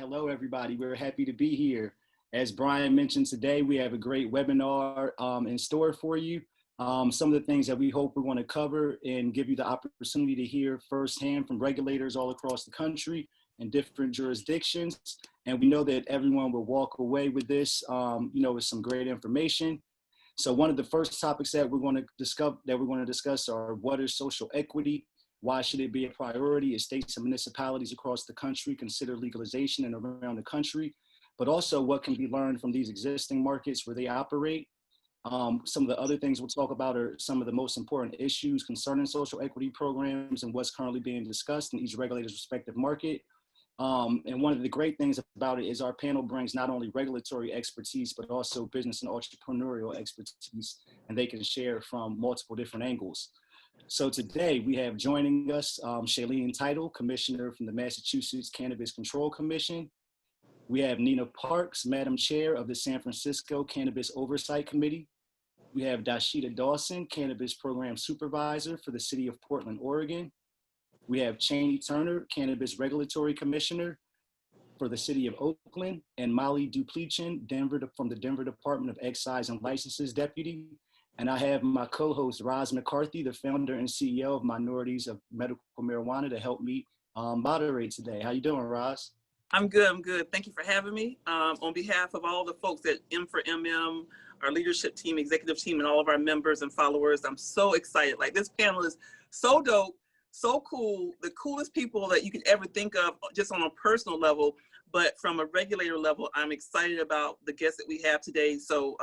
Hello, everybody. We're happy to be here. As Brian mentioned today, we have a great webinar in store for you. Some of the things that we hope we want to cover and give you the opportunity to hear firsthand from regulators all across the country in different jurisdictions. And we know that everyone will walk away with this, with some great information. So one of the first topics that we're going to discuss are what is social equity? Why should it be a priority as states and municipalities across the country consider legalization and around the country, but also what can be learned from these existing markets where they operate. Some of the other things we'll talk about are some of the most important issues concerning social equity programs and what's currently being discussed in each regulator's respective market. And one of the great things about it is our panel brings not only regulatory expertise, but also business and entrepreneurial expertise, and they can share from multiple different angles. So today we have joining us Shailene Untitled, Commissioner from the Massachusetts Cannabis Control Commission. We have Nina Parks, Madam Chair of the San Francisco Cannabis Oversight Committee. We have Dashita Dawson, Cannabis Program Supervisor for the City of Portland, Oregon. We have Cheney Turner, Cannabis Regulatory Commissioner for the City of Oakland, and Molly Duplichin, from the Denver Department of Excise and Licenses Deputy. And I have my co-host, Roz McCarthy, the founder and CEO of Minorities of Medical Marijuana, to help me moderate today. How you doing, Roz? I'm good. Thank you for having me. On behalf of all the folks at M4MM, our leadership team, executive team, and all of our members and followers, I'm so excited. Like, this panel is so dope, so cool, the coolest people that you could ever think of just on a personal level, but from a regulator level, I'm excited about the guests that we have today. So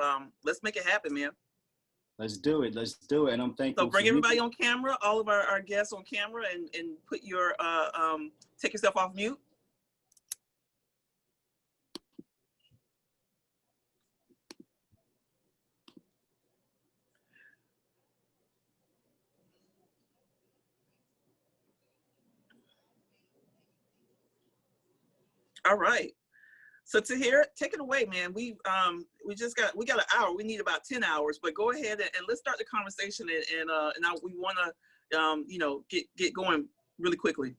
let's make it happen, man. Let's do it. And I'm thankful. So bring everybody on camera, all of our guests on camera, and put your, take yourself off mute. All right. So Tahir, take it away, man. We got an hour. We need about 10 hours, but go ahead and let's start the conversation. And we want to get going really quickly.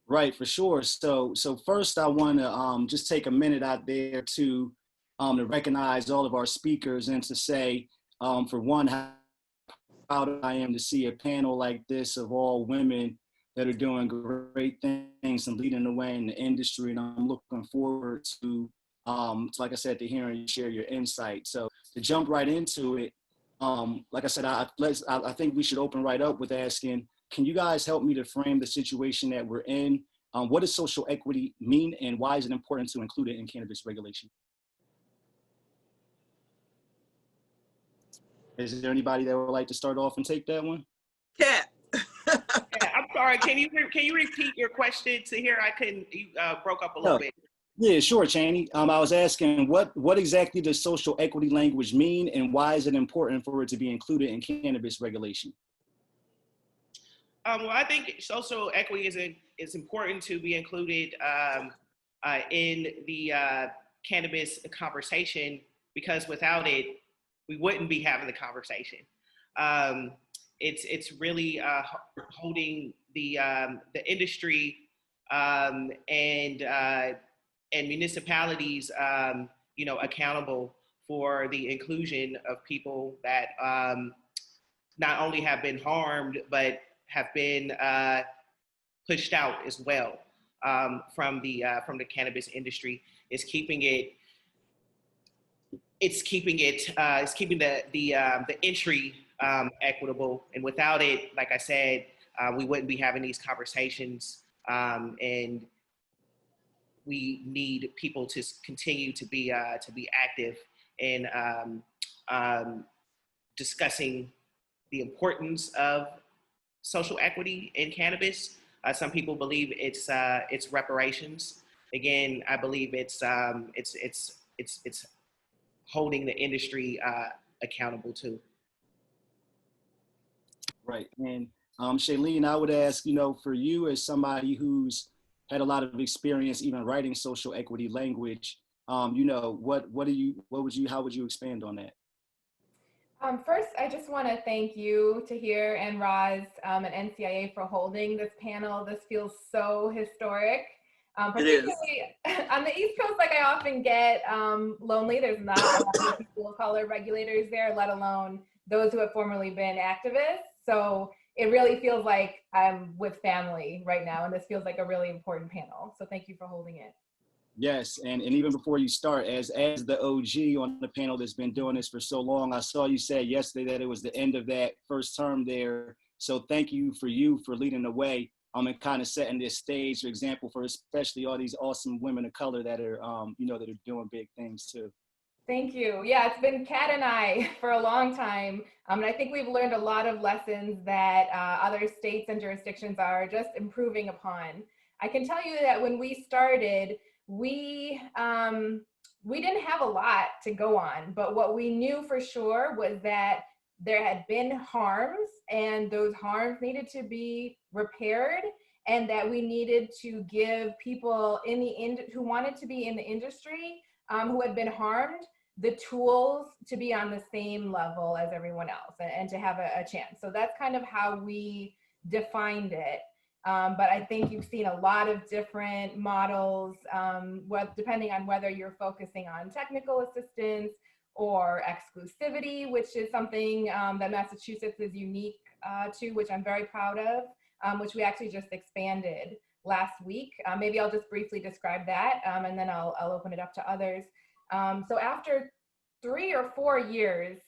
Right, for sure. So first, I want to just take a minute out there to recognize all of our speakers and to say, for one, how proud I am to see a panel like this of all women that are doing great things and leading the way in the industry. And I'm looking forward to, like I said, to hearing you share your insight. So to jump right into it, like I said, I think we should open right up with asking, can you guys help me to frame the situation that we're in? What does social equity mean, and why is it important to include it in cannabis regulation? Is there anybody that would like to start off and take that one? Kat. Yeah, I'm sorry. Can you repeat your question to here? I couldn't. You broke up a little bit. Yeah, sure, Cheney. I was asking what exactly does social equity language mean, and why is it important for it to be included in cannabis regulation? Well, I think social equity is important to be included in the cannabis conversation, because without it, we wouldn't be having the conversation. It's really holding the industry and municipalities, accountable for the inclusion of people that not only have been harmed but have been pushed out as well from the cannabis industry. It's keeping the entry equitable, and without it, like I said, we wouldn't be having these conversations, and we need people to continue to be active in discussing the importance of social equity in cannabis. Some people believe it's reparations. Again, I believe it's holding the industry accountable too. Right. And Shailene, I would ask, for you as somebody who's had a lot of experience even writing social equity language, how would you expand on that? First, I just want to thank you, Tahir and Roz and NCIA for holding this panel. This feels so historic. It is. Particularly on the East Coast, like I often get lonely. There's not a lot of people of color regulators there, let alone those who have formerly been activists. So it really feels like I'm with family right now, and this feels like a really important panel. So thank you for holding it. Yes, and even before you start, as the OG on the panel that's been doing this for so long, I saw you say yesterday that it was the end of that first term there. So thank you for leading the way and kind of setting this stage, for example, for especially all these awesome women of color that are, that are doing big things too. Thank you. Yeah, it's been Kat and I for a long time. And I think we've learned a lot of lessons that other states and jurisdictions are just improving upon. I can tell you that when we started, we didn't have a lot to go on, but what we knew for sure was that there had been harms, and those harms needed to be repaired, and that we needed to give people who wanted to be in the industry, who had been harmed, the tools to be on the same level as everyone else and to have a chance. So that's kind of how we defined it. But I think you've seen a lot of different models, depending on whether you're focusing on technical assistance or exclusivity, which is something that Massachusetts is unique to, which I'm very proud of, which we actually just expanded last week. Maybe I'll just briefly describe that, and then I'll open it up to others. So after 3 or 4 years,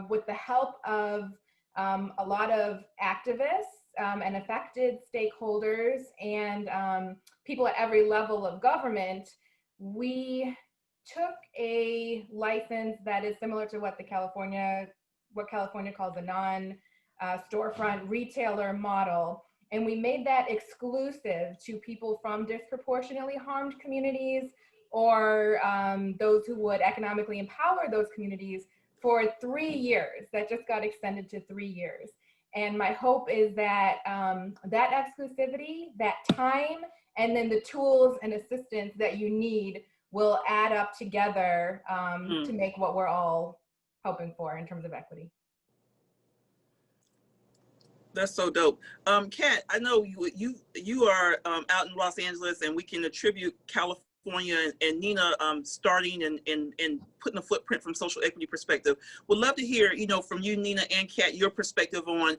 with the help of a lot of activists and affected stakeholders and people at every level of government, we took a license that is similar to what California calls a non-storefront retailer model. And we made that exclusive to people from disproportionately harmed communities or those who would economically empower those communities for 3 years. That just got extended to 3 years. And my hope is that that exclusivity, that time, and then the tools and assistance that you need will add up together to make what we're all hoping for in terms of equity. That's so dope. Kat, I know you are out in Los Angeles, and we can attribute California and Nina starting and putting a footprint from social equity perspective. Would love to hear, from you, Nina and Kat, your perspective on,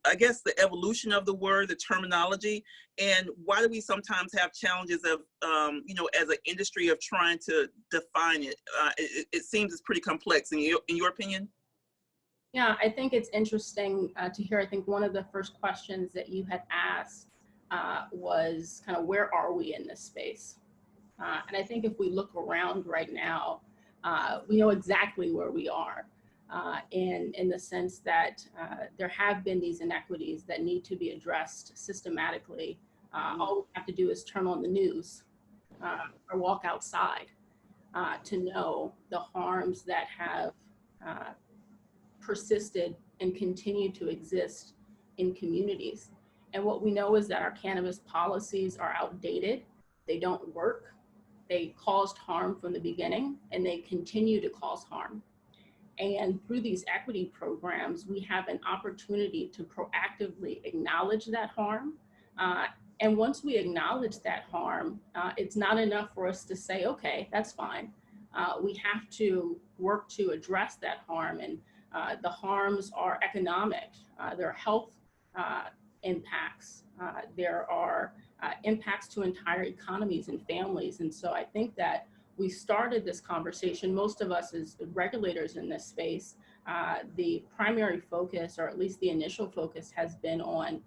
I guess, the evolution of the word, the terminology, and why do we sometimes have challenges of, as an industry of trying to define it? It seems it's pretty complex in your opinion? Yeah, I think it's interesting to hear. I think one of the first questions that you had asked was kind of, where are we in this space? And I think if we look around right now, we know exactly where we are in the sense that there have been these inequities that need to be addressed systematically. All we have to do is turn on the news or walk outside to know the harms that have persisted and continue to exist in communities. And what we know is that our cannabis policies are outdated. They don't work. They caused harm from the beginning, and they continue to cause harm. And through these equity programs, we have an opportunity to proactively acknowledge that harm. And once we acknowledge that harm, it's not enough for us to say, okay, that's fine. We have to work to address that harm. And the harms are economic, there are health impacts, there are impacts to entire economies and families. And so I think that we started this conversation, most of us as regulators in this space, the primary focus, or at least the initial focus, has been on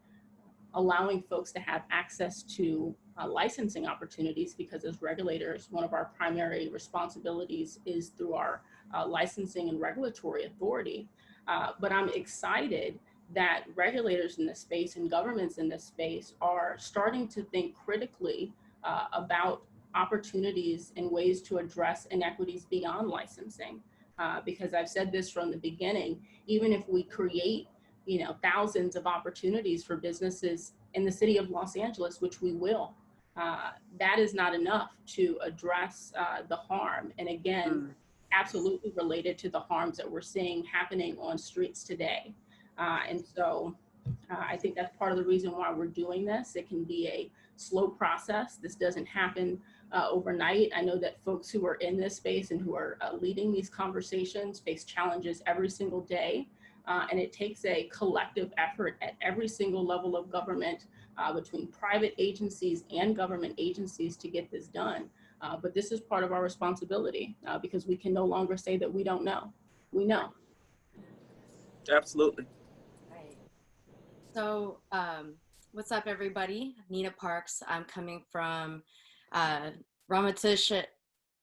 allowing folks to have access to licensing opportunities, because as regulators, one of our primary responsibilities is through our licensing and regulatory authority. But I'm excited that regulators in this space and governments in this space are starting to think critically about opportunities and ways to address inequities beyond licensing. Because I've said this from the beginning, even if we create thousands of opportunities for businesses in the city of Los Angeles, which we will, that is not enough to address the harm. And again, absolutely related to the harms that we're seeing happening on streets today. And so I think that's part of the reason why we're doing this. It can be slow process. This doesn't happen overnight. I know that folks who are in this space and who are leading these conversations face challenges every single day. And it takes a collective effort at every single level of government, between private agencies and government agencies, to get this done. But this is part of our responsibility, because we can no longer say that we don't know. We know. Absolutely. Right. So, what's up, everybody? Nina Parks. I'm coming from Ramaytush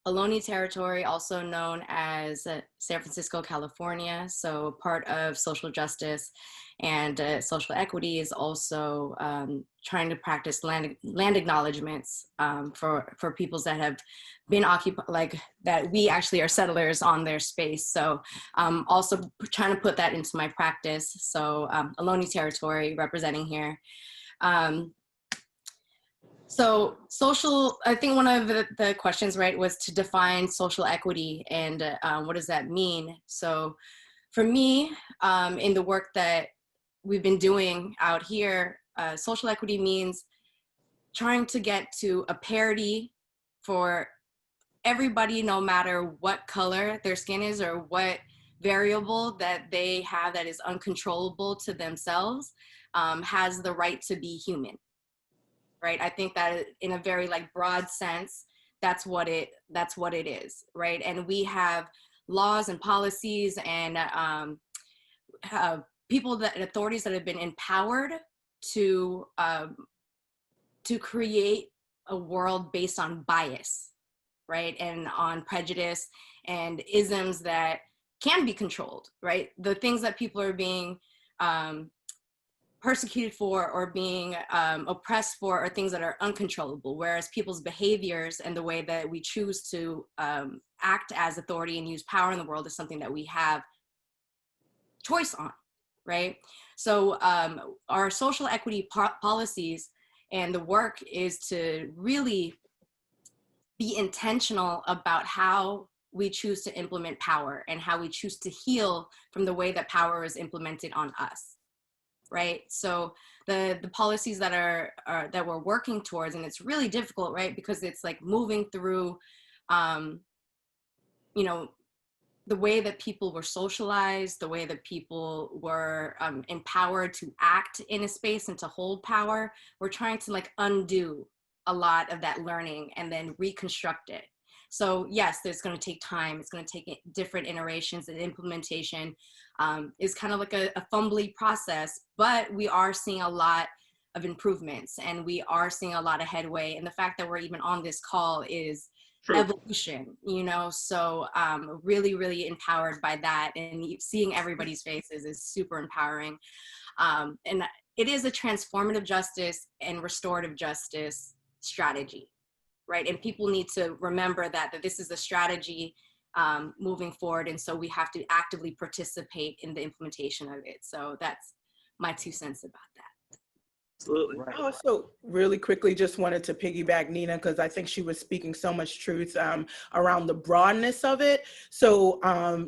Ohlone territory, also known as San Francisco, California. So part of social justice and social equity is also trying to practice land acknowledgements for peoples that have been occupied, like that we actually are settlers on their space. So also trying to put that into my practice. So Ohlone territory representing here. So social, I think one of the questions, right, was to define social equity and what does that mean? So for me, in the work that we've been doing out here, social equity means trying to get to a parity for everybody, no matter what color their skin is or what variable that they have that is uncontrollable to themselves, has the right to be human. Right. I think that in a very broad sense, that's what it is. Right. And we have laws and policies and authorities that have been empowered to create a world based on bias, right, and on prejudice and isms that can be controlled. Right. The things that people are being persecuted for or being oppressed for are things that are uncontrollable, whereas people's behaviors and the way that we choose to act as authority and use power in the world is something that we have choice on, right? So our social equity policies and the work is to really be intentional about how we choose to implement power and how we choose to heal from the way that power is implemented on us. Right. So the policies that that we're working towards, and it's really difficult, right, because it's like moving through, you know, the way that people were socialized, the way that people were empowered to act in a space and to hold power. We're trying to undo a lot of that learning and then reconstruct it. So yes, there's going to take time. It's going to take different iterations, and implementation is kind of like a fumbly process, but we are seeing a lot of improvements and we are seeing a lot of headway. And the fact that we're even on this call is True. Evolution, you know, so really, really empowered by that, and seeing everybody's faces is super empowering. And it is a transformative justice and restorative justice strategy. Right. And people need to remember that this is a strategy moving forward. And so we have to actively participate in the implementation of it. So that's my 2 cents about that. Absolutely. Right. I also really quickly just wanted to piggyback Nina, because I think she was speaking so much truth around the broadness of it. So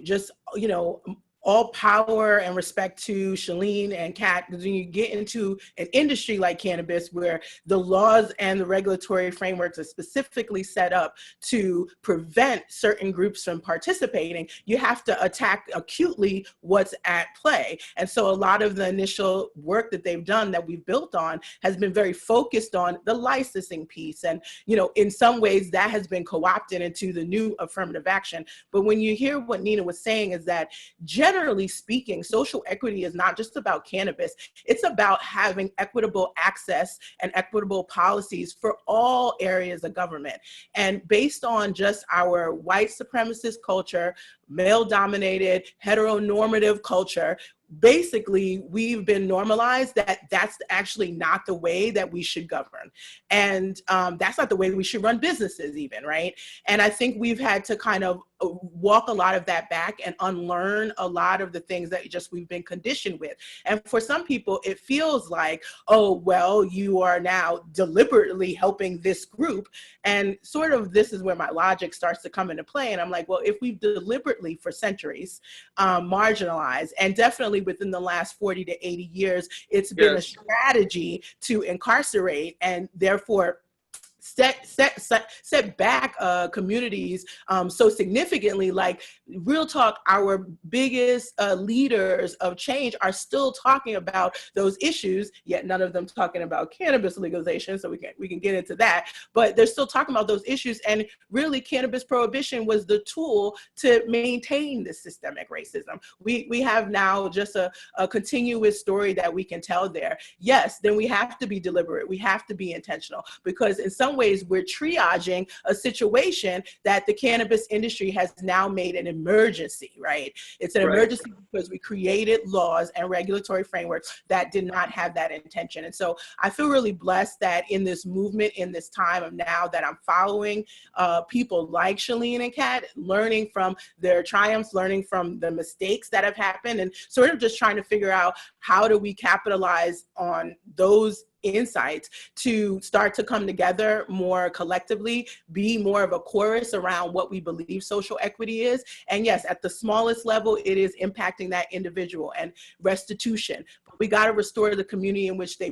just, you know, all power and respect to Shalene and Kat, because when you get into an industry like cannabis, where the laws and the regulatory frameworks are specifically set up to prevent certain groups from participating, you have to attack acutely what's at play. And so a lot of the initial work that they've done that we've built on has been very focused on the licensing piece. And, you know, in some ways that has been co-opted into the new affirmative action. But when you hear what Nina was saying, is that generally speaking, social equity is not just about cannabis. It's about having equitable access and equitable policies for all areas of government. And based on just our white supremacist culture, male-dominated, heteronormative culture, basically we've been normalized that that's actually not the way that we should govern. And that's not the way we should run businesses even, right? And I think we've had to kind of walk a lot of that back and unlearn a lot of the things that just we've been conditioned with. And for some people, it feels like, oh, well, you are now deliberately helping this group. And sort of this is where my logic starts to come into play. And I'm like, well, if we've deliberately for centuries marginalized, and definitely within the last 40 to 80 years, it's been a strategy to incarcerate and therefore set back communities so significantly. Like, real talk, our biggest leaders of change are still talking about those issues, yet none of them talking about cannabis legalization, so we can get into that, but they're still talking about those issues. And really, cannabis prohibition was the tool to maintain the systemic racism. We have now just a continuous story that we can tell there. Yes, then we have to be deliberate, we have to be intentional, because in some ways we're triaging a situation that the cannabis industry has now made an emergency, right? It's an emergency because we created laws and regulatory frameworks that did not have that intention. And so I feel really blessed that in this movement, in this time of now, that I'm following people like Shalene and Kat, learning from their triumphs, learning from the mistakes that have happened, and sort of just trying to figure out how do we capitalize on those insights to start to come together more collectively, be more of a chorus around what we believe social equity is. And yes, at the smallest level, it is impacting that individual and restitution. But we got to restore the community in which they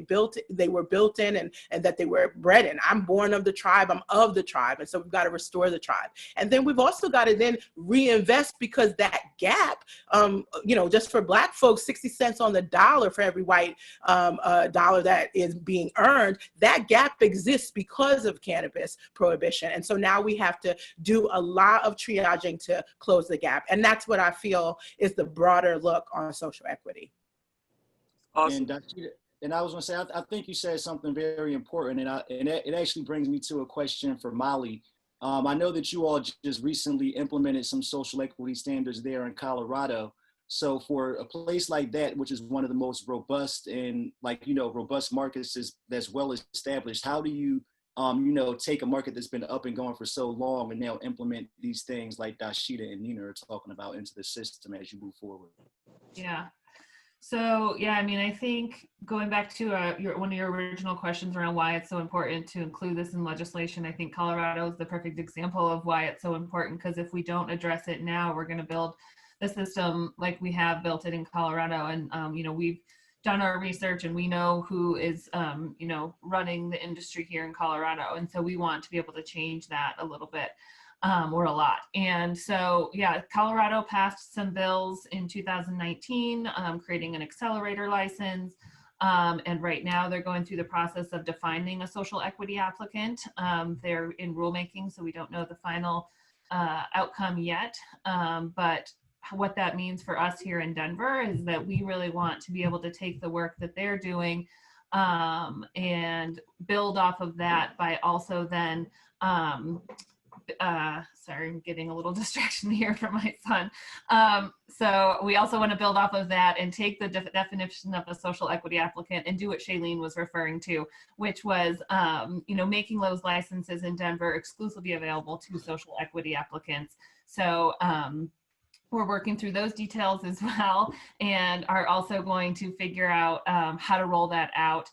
were built in, and that they were bred in. I'm born of the tribe, I'm of the tribe. And so we've got to restore the tribe. And then we've also got to then reinvest, because that gap, just for Black folks, 60 cents on the dollar for every white dollar that is being earned, that gap exists because of cannabis prohibition. And so now we have to do a lot of triaging to close the gap. And that's what I feel is the broader look on social equity. Awesome. And I was going to say, I think you said something very important, and it actually brings me to a question for Molly. I know that you all just recently implemented some social equity standards there in Colorado. So for a place like that, which is one of the most robust and robust markets that's well established, how do you, take a market that's been up and going for so long and now implement these things like Dashita and Nina are talking about into the system as you move forward? Yeah. So, yeah, I mean, I think going back to one of your original questions around why it's so important to include this in legislation, I think Colorado is the perfect example of why it's so important, because if we don't address it now, we're going to build the system like we have built it in Colorado. And, we've done our research and we know who is, running the industry here in Colorado. And so we want to be able to change that a little bit. Or a lot. And so, yeah, Colorado passed some bills in 2019, creating an accelerator license. And right now they're going through the process of defining a social equity applicant. They're in rulemaking, so we don't know the final outcome yet. But what that means for us here in Denver is that we really want to be able to take the work that they're doing and build off of that by also then sorry, I'm getting a little distraction here from my son. So we also want to build off of that and take the definition of a social equity applicant and do what Shailene was referring to, which was, making those licenses in Denver exclusively available to social equity applicants. So we're working through those details as well, and are also going to figure out how to roll that out.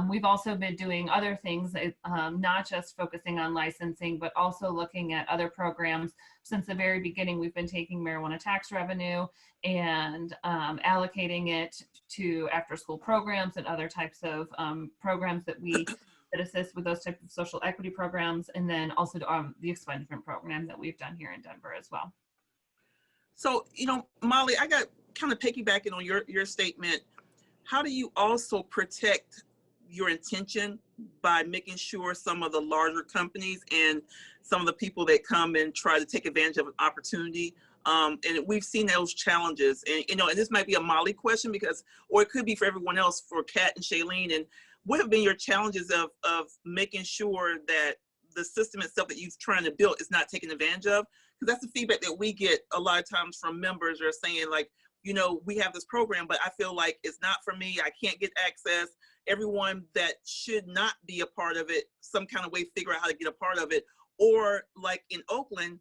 We've also been doing other things, not just focusing on licensing, but also looking at other programs. Since the very beginning, we've been taking marijuana tax revenue and allocating it to after-school programs and other types of programs that assist with those types of social equity programs, and then also the expungement program that we've done here in Denver as well. So, Molly, I got kind of piggybacking on your statement. How do you also protect your intention by making sure some of the larger companies and some of the people that come and try to take advantage of an opportunity, and we've seen those challenges, and and this might be a Molly question or it could be for everyone else, for Kat and Shailene, and what have been your challenges of making sure that the system itself that you're trying to build is not taken advantage of? Because that's the feedback that we get a lot of times from members are saying, like, we have this program, but I feel like it's not for me. I can't get access. Everyone that should not be a part of it, some kind of way figure out how to get a part of it. Or like in Oakland,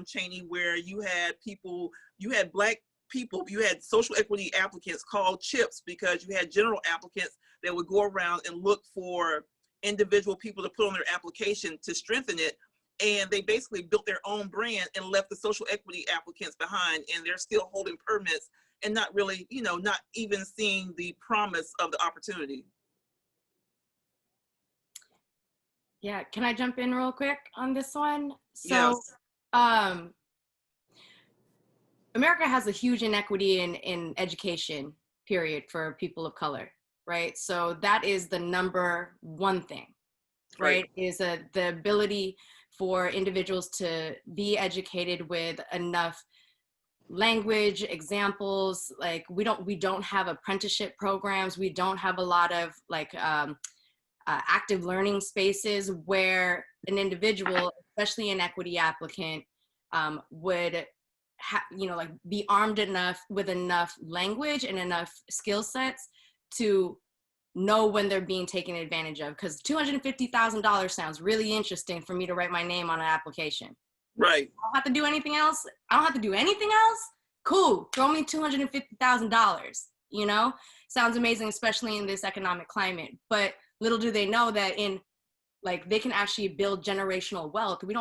Cheney, where you had people, you had Black people, you had social equity applicants called CHIPs, because you had general applicants that would go around and look for individual people to put on their application to strengthen it. And they basically built their own brand and left the social equity applicants behind, and they're still holding permits and not really, you know, not even seeing the promise of the opportunity. Yeah, can I jump in real quick on this one? So, Yes. America has a huge inequity in education, period, for people of color, right? So that is the number one thing, right? Is the ability for individuals to be educated with enough language, examples. Like we don't have apprenticeship programs. We don't have a lot of like active learning spaces where an individual, especially an equity applicant, would like be armed enough with enough language and enough skill sets to know when they're being taken advantage of. Because $250,000 sounds really interesting for me to write my name on an application. Right. I don't have to do anything else. I don't have to do anything else. Cool. Throw me $250,000. You know, sounds amazing, especially in this economic climate. But little do they know that like they can actually build generational wealth. We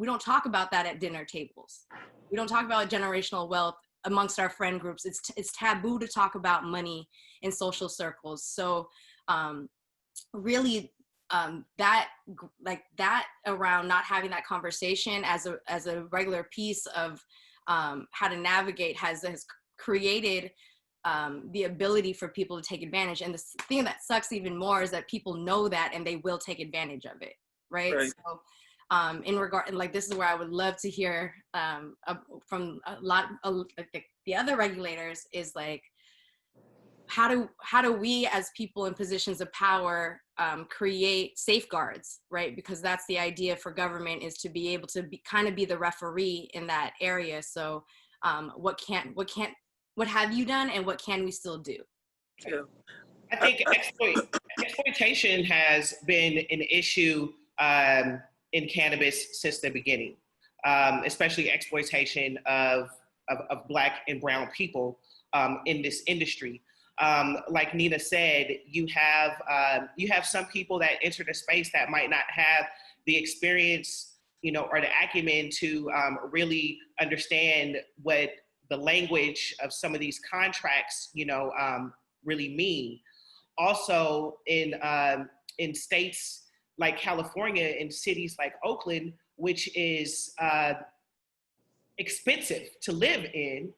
don't talk about that at dinner tables. We don't talk about generational wealth amongst our friend groups. It's taboo to talk about money in social circles. So really that around not having that conversation as a regular piece of how to navigate has created the ability for people to take advantage. And the thing that sucks even more is that people know that and they will take advantage of it, right? So in regard, and like this is where I would love to hear from a lot of the other regulators is like, how do we as people in positions of power create safeguards, right? Because that's the idea for government, is to be able to kind of be the referee in that area. So what have you done and what can we still do? Yeah. I think exploitation has been an issue in cannabis since the beginning, especially exploitation of Black and brown people in this industry. Like Nina said, you have some people that enter the space that might not have the experience, you know, or the acumen to really understand what the language of some of these contracts, you know, really mean. Also, in states like California, in cities like Oakland, which is expensive to live in,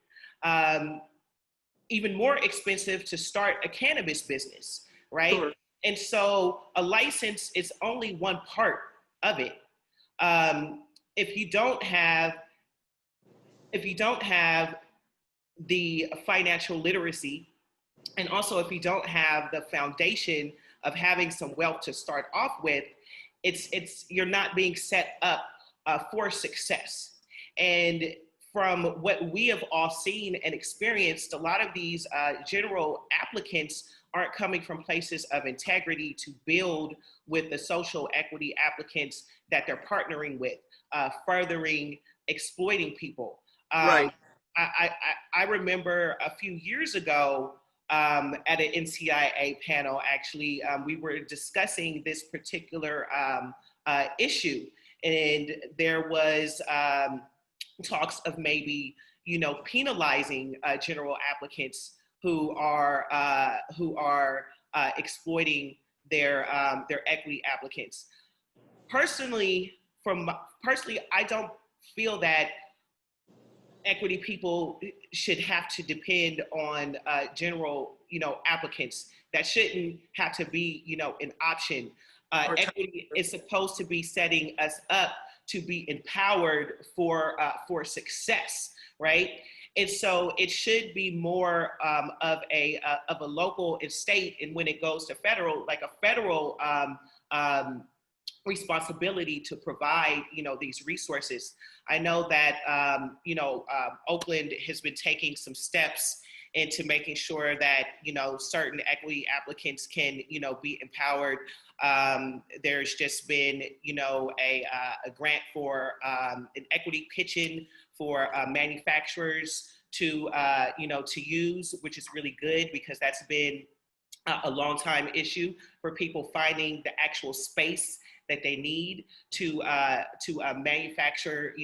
even more expensive to start a cannabis business, right? Sure. And so a license is only one part of it. If you don't have the financial literacy, and also if you don't have the foundation of having some wealth to start off with, you're not being set up for success. And from what we have all seen and experienced, a lot of these general applicants aren't coming from places of integrity to build with the social equity applicants that they're partnering with, furthering exploiting people. Right. I remember a few years ago at an NCIA panel, actually, we were discussing this particular issue, and there was talks of maybe, you know, penalizing general applicants who are exploiting their equity applicants. Personally, I don't feel that equity people should have to depend on general, you know, applicants. That shouldn't have to be, you know, an option. Equity is supposed to be setting us up to be empowered for success, right? And so it should be more of a local and state, and when it goes to federal, like a federal responsibility to provide, you know, these resources. I know that, you know, Oakland has been taking some steps into making sure that, certain equity applicants can, be empowered. There's just been, a grant for an equity kitchen for manufacturers to use, which is really good because that's been a long time issue for people finding the actual space that they need to manufacture,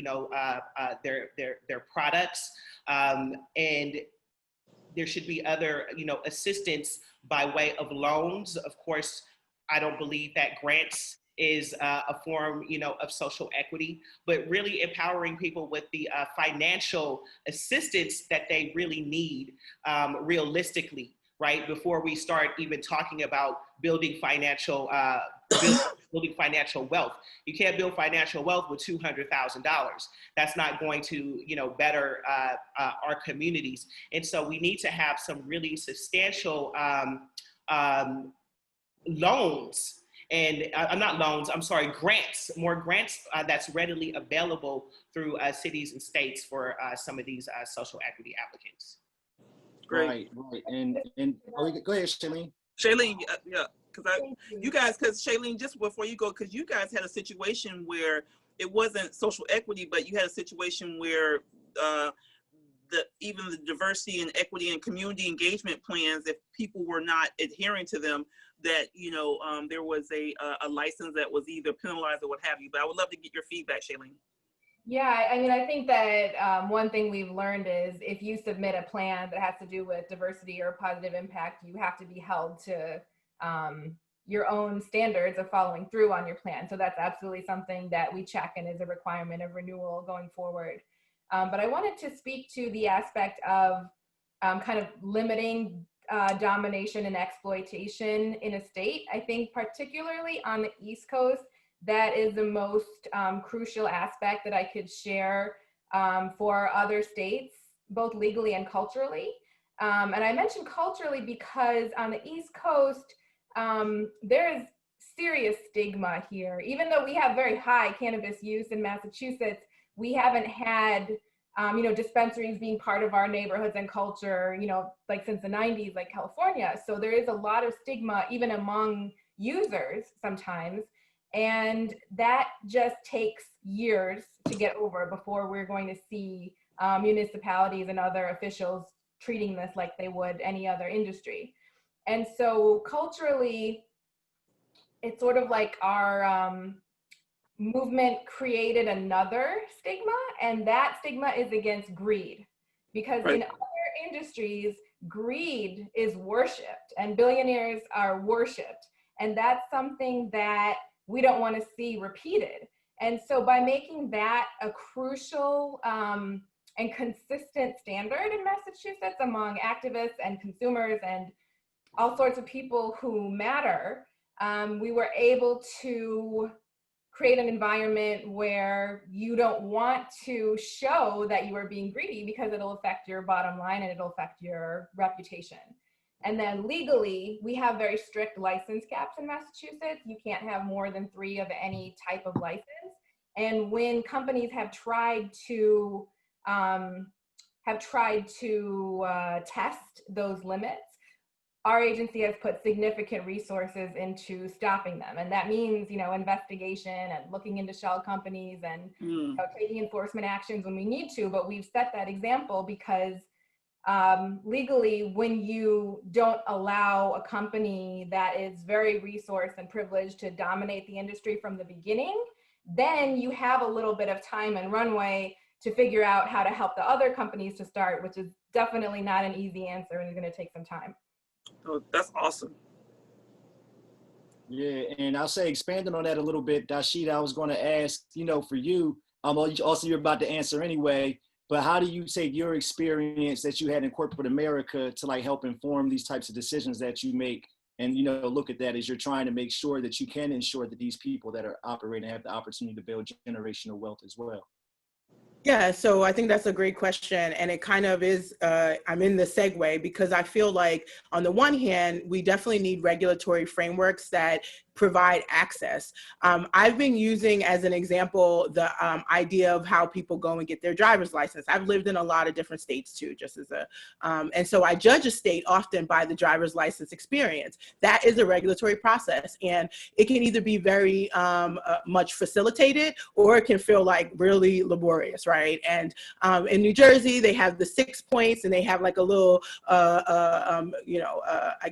their products. And there should be other, assistance by way of loans. Of course, I don't believe that grants is a form, of social equity, but really empowering people with the financial assistance that they really need, realistically, right? Before we start even talking about building financial wealth. You can't build financial wealth with $200,000. That's not going to, better our communities. And so we need to have some really substantial loans. And grants, more grants that's readily available through cities and states for some of these social equity applicants. Great. Right. And go ahead, Shailene. Shailene, yeah, because Shailene, just before you go, because you guys had a situation where it wasn't social equity, but you had a situation where even the diversity and equity and community engagement plans, if people were not adhering to them, that there was a license that was either penalized or what have you. But I would love to get your feedback, Shailene. Yeah, I mean, I think that one thing we've learned is if you submit a plan that has to do with diversity or positive impact, you have to be held to your own standards of following through on your plan. So that's absolutely something that we check and is a requirement of renewal going forward. But I wanted to speak to the aspect of kind of limiting domination and exploitation in a state. I think particularly on the East Coast, that is the most crucial aspect that I could share for other states, both legally and culturally. And I mentioned culturally because on the East Coast, there is serious stigma here. Even though we have very high cannabis use in Massachusetts, we haven't had dispensaries being part of our neighborhoods and culture, like since the 90s, like California. So there is a lot of stigma even among users sometimes. And that just takes years to get over before we're going to see municipalities and other officials treating this like they would any other industry. And so culturally, it's sort of like our movement created another stigma, and that stigma is against greed. Because in other industries, greed is worshipped and billionaires are worshipped. And that's something that we don't want to see repeated. And so by making that a crucial and consistent standard in Massachusetts among activists and consumers and all sorts of people who matter, we were able to create an environment where you don't want to show that you are being greedy because it'll affect your bottom line and it'll affect your reputation. And then legally, we have very strict license caps in Massachusetts. You can't have more than 3 of any type of license. And when companies have tried to test those limits, our agency has put significant resources into stopping them. And that means, investigation and looking into shell companies and taking enforcement actions when we need to. But we've set that example because legally, when you don't allow a company that is very resourced and privileged to dominate the industry from the beginning, then you have a little bit of time and runway to figure out how to help the other companies to start, which is definitely not an easy answer and is going to take some time. Oh, that's awesome. Yeah, and I'll say expanding on that a little bit, Dashida, I was going to ask, for you, also you're about to answer anyway, but how do you take your experience that you had in corporate America to help inform these types of decisions that you make and, look at that as you're trying to make sure that you can ensure that these people that are operating have the opportunity to build generational wealth as well? Yeah, so I think that's a great question. And it kind of is, I'm in the segue because I feel like on the one hand, we definitely need regulatory frameworks that provide access. I've been using as an example the idea of how people go and get their driver's license. I've lived in a lot of different states too, just as a, and so I judge a state often by the driver's license experience. That is a regulatory process, and it can either be very much facilitated, or it can feel like really laborious, right? And in New Jersey, they have the 6 points, and they have like a little, I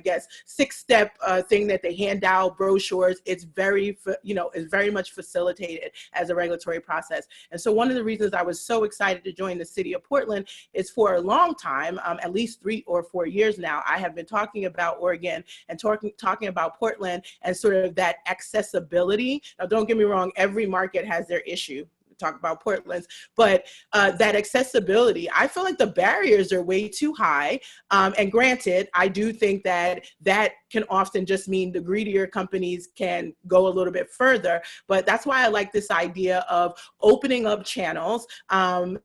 guess, 6-step thing that they hand out, brochures. It's very, it's very much facilitated as a regulatory process. And so one of the reasons I was so excited to join the city of Portland is for a long time, at least 3 or 4 years now, I have been talking about Oregon and talking about Portland and sort of that accessibility. Now, don't get me wrong, every market has their issue. Talk about Portland's, but that accessibility, I feel like the barriers are way too high. And granted, I do think that that can often just mean the greedier companies can go a little bit further. But that's why I like this idea of opening up channels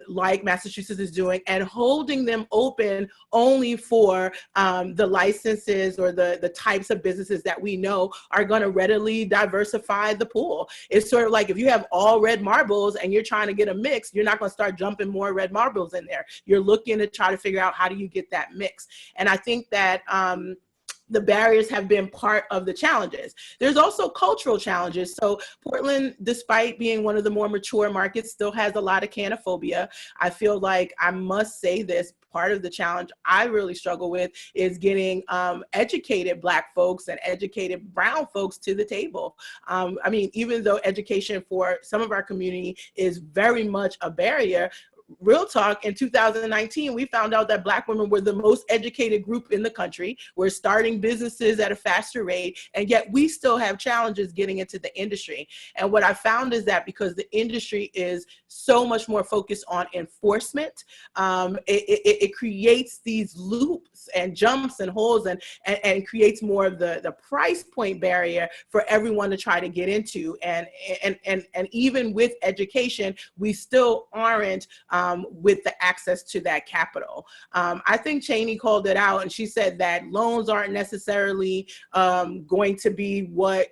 like Massachusetts is doing, and holding them open only for the licenses or the types of businesses that we know are going to readily diversify the pool. It's sort of like if you have all red marbles and you're trying to get a mix, you're not going to start jumping more red marbles in there. You're looking to try to figure out how do you get that mix. And I think that the barriers have been part of the challenges. There's also cultural challenges. So Portland, despite being one of the more mature markets, still has a lot of canophobia. I feel like I must say this, part of the challenge I really struggle with is getting educated Black folks and educated brown folks to the table. I mean, even though education for some of our community is very much a barrier, real talk, in 2019, we found out that Black women were the most educated group in the country. We're starting businesses at a faster rate, and yet we still have challenges getting into the industry. And what I found is that because the industry is so much more focused on enforcement, it creates these loops and jumps and holes and creates more of the price point barrier for everyone to try to get into. And even with education, we still aren't with the access to that capital. I think Cheney called it out, and she said that loans aren't necessarily going to be what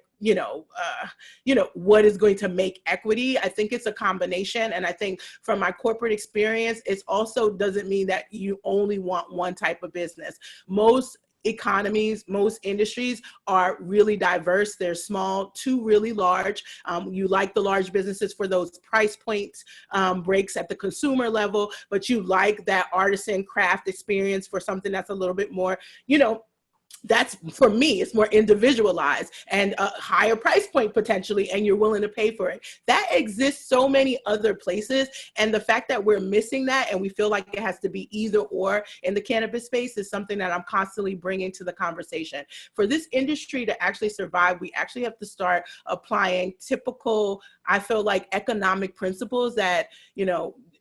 what is going to make equity. I think it's a combination. And I think from my corporate experience, it also doesn't mean that you only want one type of business. Most economies, most industries are really diverse. They're small to really large. You like the large businesses for those price points breaks at the consumer level, but you like that artisan craft experience for something that's a little bit more, that's, for me, it's more individualized and a higher price point potentially, and you're willing to pay for it. That exists so many other places, and the fact that we're missing that and we feel like it has to be either or in the cannabis space is something that I'm constantly bringing to the conversation. For this industry to actually survive, we actually have to start applying typical, I feel like, economic principles that,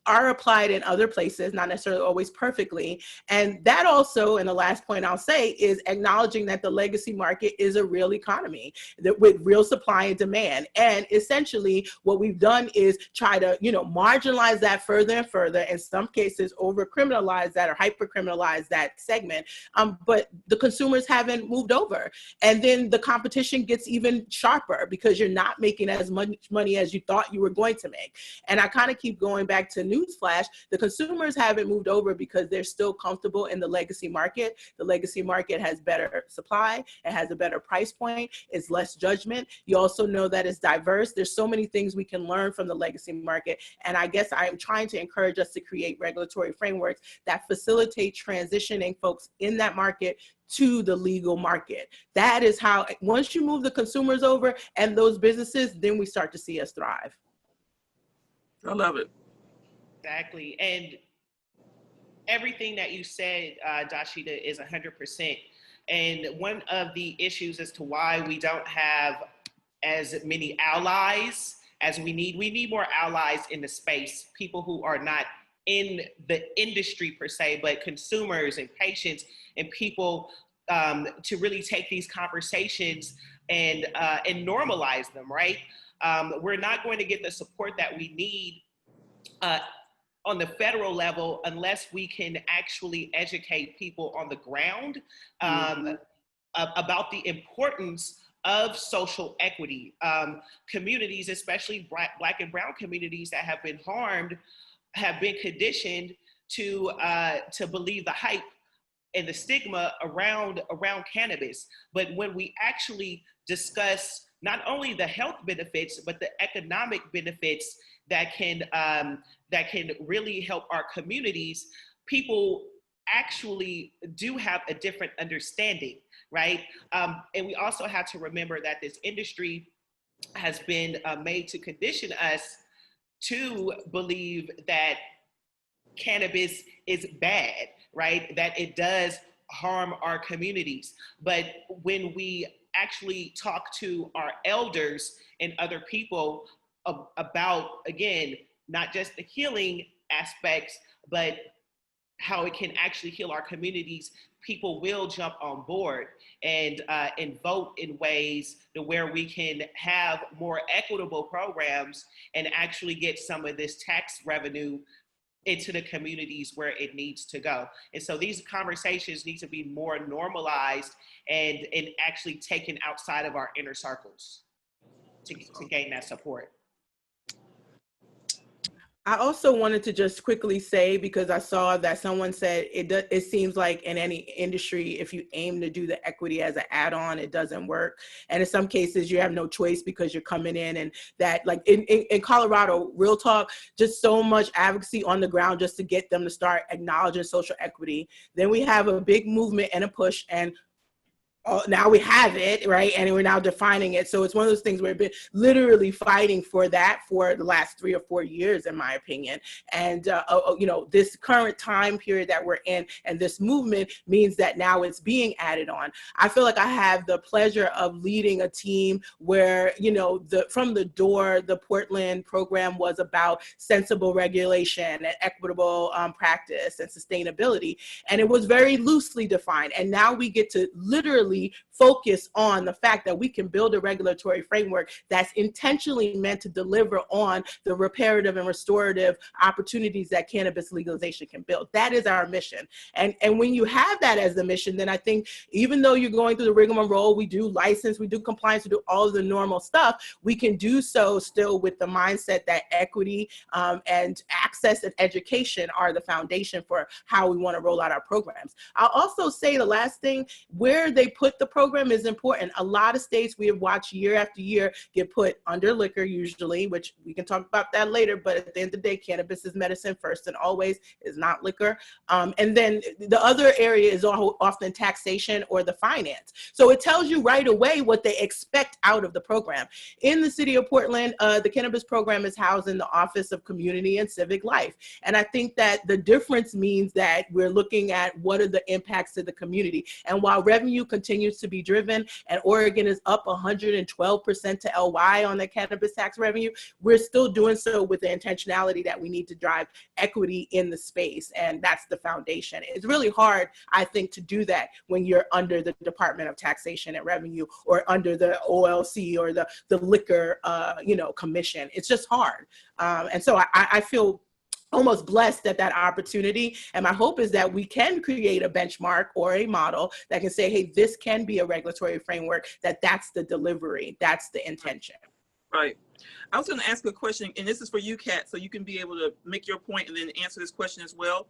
are applied in other places, not necessarily always perfectly. And that also, and the last point I'll say, is acknowledging that the legacy market is a real economy with real supply and demand. And essentially what we've done is try to, marginalize that further and further, in some cases over criminalize that or hyper criminalize that segment. But the consumers haven't moved over. And then the competition gets even sharper because you're not making as much money as you thought you were going to make. And I kind of keep going back to newsflash, the consumers haven't moved over because they're still comfortable in the legacy market. The legacy market has better supply, it has a better price point, it's less judgment. You also know that it's diverse. There's so many things we can learn from the legacy market. And I guess I am trying to encourage us to create regulatory frameworks that facilitate transitioning folks in that market to the legal market. That is how, once you move the consumers over and those businesses, then we start to see us thrive. I love it. Exactly. And everything that you said, Dashida, is 100%. And one of the issues as to why we don't have as many allies as we need more allies in the space, people who are not in the industry per se, but consumers and patients and people to really take these conversations and normalize them, right? We're not going to get the support that we need on the federal level unless we can actually educate people on the ground about the importance of social equity. Communities, especially Black and Brown communities that have been harmed, have been conditioned to believe the hype and the stigma around cannabis. But when we actually discuss not only the health benefits, but the economic benefits that can really help our communities, people actually do have a different understanding, right? And we also have to remember that this industry has been made to condition us to believe that cannabis is bad, right? That it does harm our communities. But when we actually talk to our elders and other people about, again, not just the healing aspects, but how it can actually heal our communities, people will jump on board and vote in ways to where we can have more equitable programs and actually get some of this tax revenue into the communities where it needs to go. And so these conversations need to be more normalized and actually taken outside of our inner circles to gain that support. I also wanted to just quickly say, because I saw that someone said it seems like in any industry, if you aim to do the equity as an add-on, it doesn't work. And in some cases, you have no choice because you're coming in, and that, like in Colorado, real talk, just so much advocacy on the ground just to get them to start acknowledging social equity. Then we have a big movement and a push, and now we have it, right? And we're now defining it. So it's one of those things where we've been literally fighting for that for the last 3 or 4 years, in my opinion. And, you know, this current time period that we're in and this movement means that now it's being added on. I feel like I have the pleasure of leading a team where, you know, from the door, the Portland program was about sensible regulation and equitable practice and sustainability. And it was very loosely defined. And now we get to literally focus on the fact that we can build a regulatory framework that's intentionally meant to deliver on the reparative and restorative opportunities that cannabis legalization can build. That is our mission. And when you have that as the mission, then I think even though you're going through the rigmarole, we do license, we do compliance, we do all of the normal stuff, we can do so still with the mindset that equity and access and education are the foundation for how we want to roll out our programs. I'll also say the last thing, where they put the program is important. A lot of states we have watched year after year get put under liquor usually, which we can talk about that later, but at the end of the day, cannabis is medicine first and always, is not liquor. And then the other area is often taxation or the finance. So it tells you right away what they expect out of the program. In the city of Portland, the cannabis program is housed in the Office of Community and Civic Life. And I think that the difference means that we're looking at what are the impacts to the community. And while revenue continues to be driven, and Oregon is up 112% to LY on the cannabis tax revenue, we're still doing so with the intentionality that we need to drive equity in the space, and that's the foundation. It's really hard, I think, to do that when you're under the Department of Taxation and Revenue or under the OLC or the liquor, you know, commission. It's just hard, and so I feel almost blessed at that opportunity. And my hope is that we can create a benchmark or a model that can say, hey, this can be a regulatory framework, that's the delivery, that's the intention. Right. I was going to ask a question, and this is for you, Kat, so you can be able to make your point and then answer this question as well.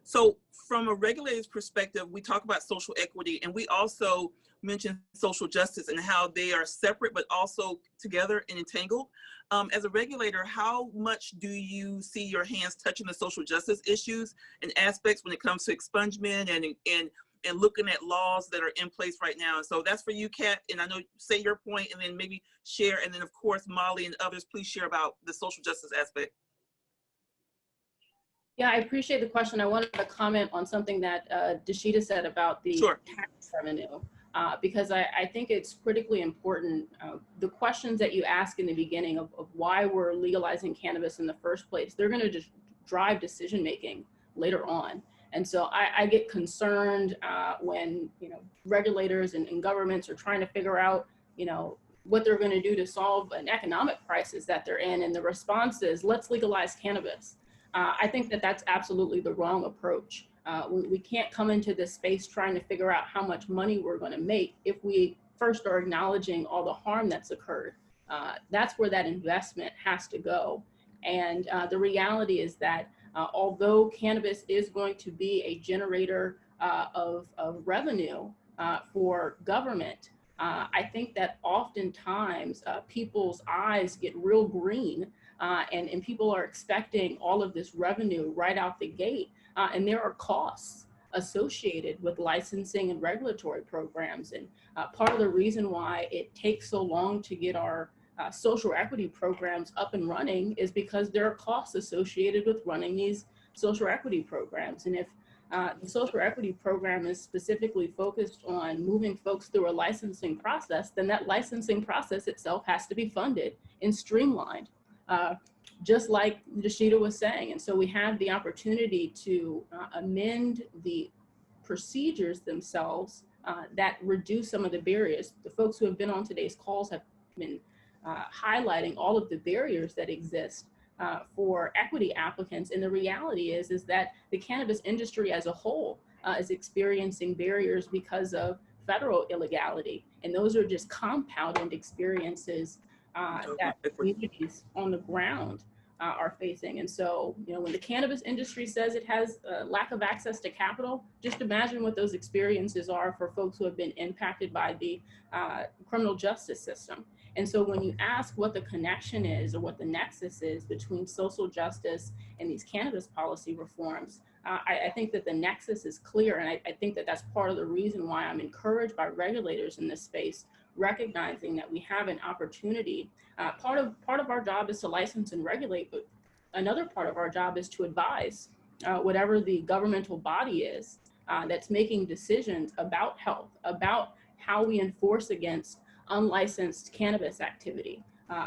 So from a regulator's perspective, we talk about social equity, and we also mention social justice and how they are separate, but also together and entangled. As a regulator, how much do you see your hands touching the social justice issues and aspects when it comes to expungement and looking at laws that are in place right now? And so that's for you, Kat, and I know, say your point and then maybe share, and then of course, Molly and others, please share about the social justice aspect. Yeah, I appreciate the question. I wanted to comment on something that Dashita said about the tax revenue, because I think it's critically important. The questions that you ask in the beginning of why we're legalizing cannabis in the first place, they're going to just drive decision-making later on. And so I get concerned when, you know, regulators and governments are trying to figure out, you know, what they're going to do to solve an economic crisis that they're in. And the response is, let's legalize cannabis. I think that that's absolutely the wrong approach. We can't come into this space trying to figure out how much money we're going to make if we first are acknowledging all the harm that's occurred. That's where that investment has to go. And the reality is that although cannabis is going to be a generator of revenue for government, I think that oftentimes people's eyes get real green and people are expecting all of this revenue right out the gate. And there are costs associated with licensing and regulatory programs. And part of the reason why it takes so long to get our social equity programs up and running is because there are costs associated with running these social equity programs. And if the social equity program is specifically focused on moving folks through a licensing process, then that licensing process itself has to be funded and streamlined, just like Dashita was saying. And so we have the opportunity to amend the procedures themselves that reduce some of the barriers. The folks who have been on today's calls have been highlighting all of the barriers that exist for equity applicants. And the reality is that the cannabis industry as a whole is experiencing barriers because of federal illegality. And those are just compounded experiences that communities on the ground are facing. And so, you know, when the cannabis industry says it has a lack of access to capital, just imagine what those experiences are for folks who have been impacted by the criminal justice system. And so when you ask what the connection is or what the nexus is between social justice and these cannabis policy reforms, I think that the nexus is clear. And I think that that's part of the reason why I'm encouraged by regulators in this space, recognizing that we have an opportunity. Part of our job is to license and regulate, but another part of our job is to advise whatever the governmental body is that's making decisions about health, about how we enforce against unlicensed cannabis activity,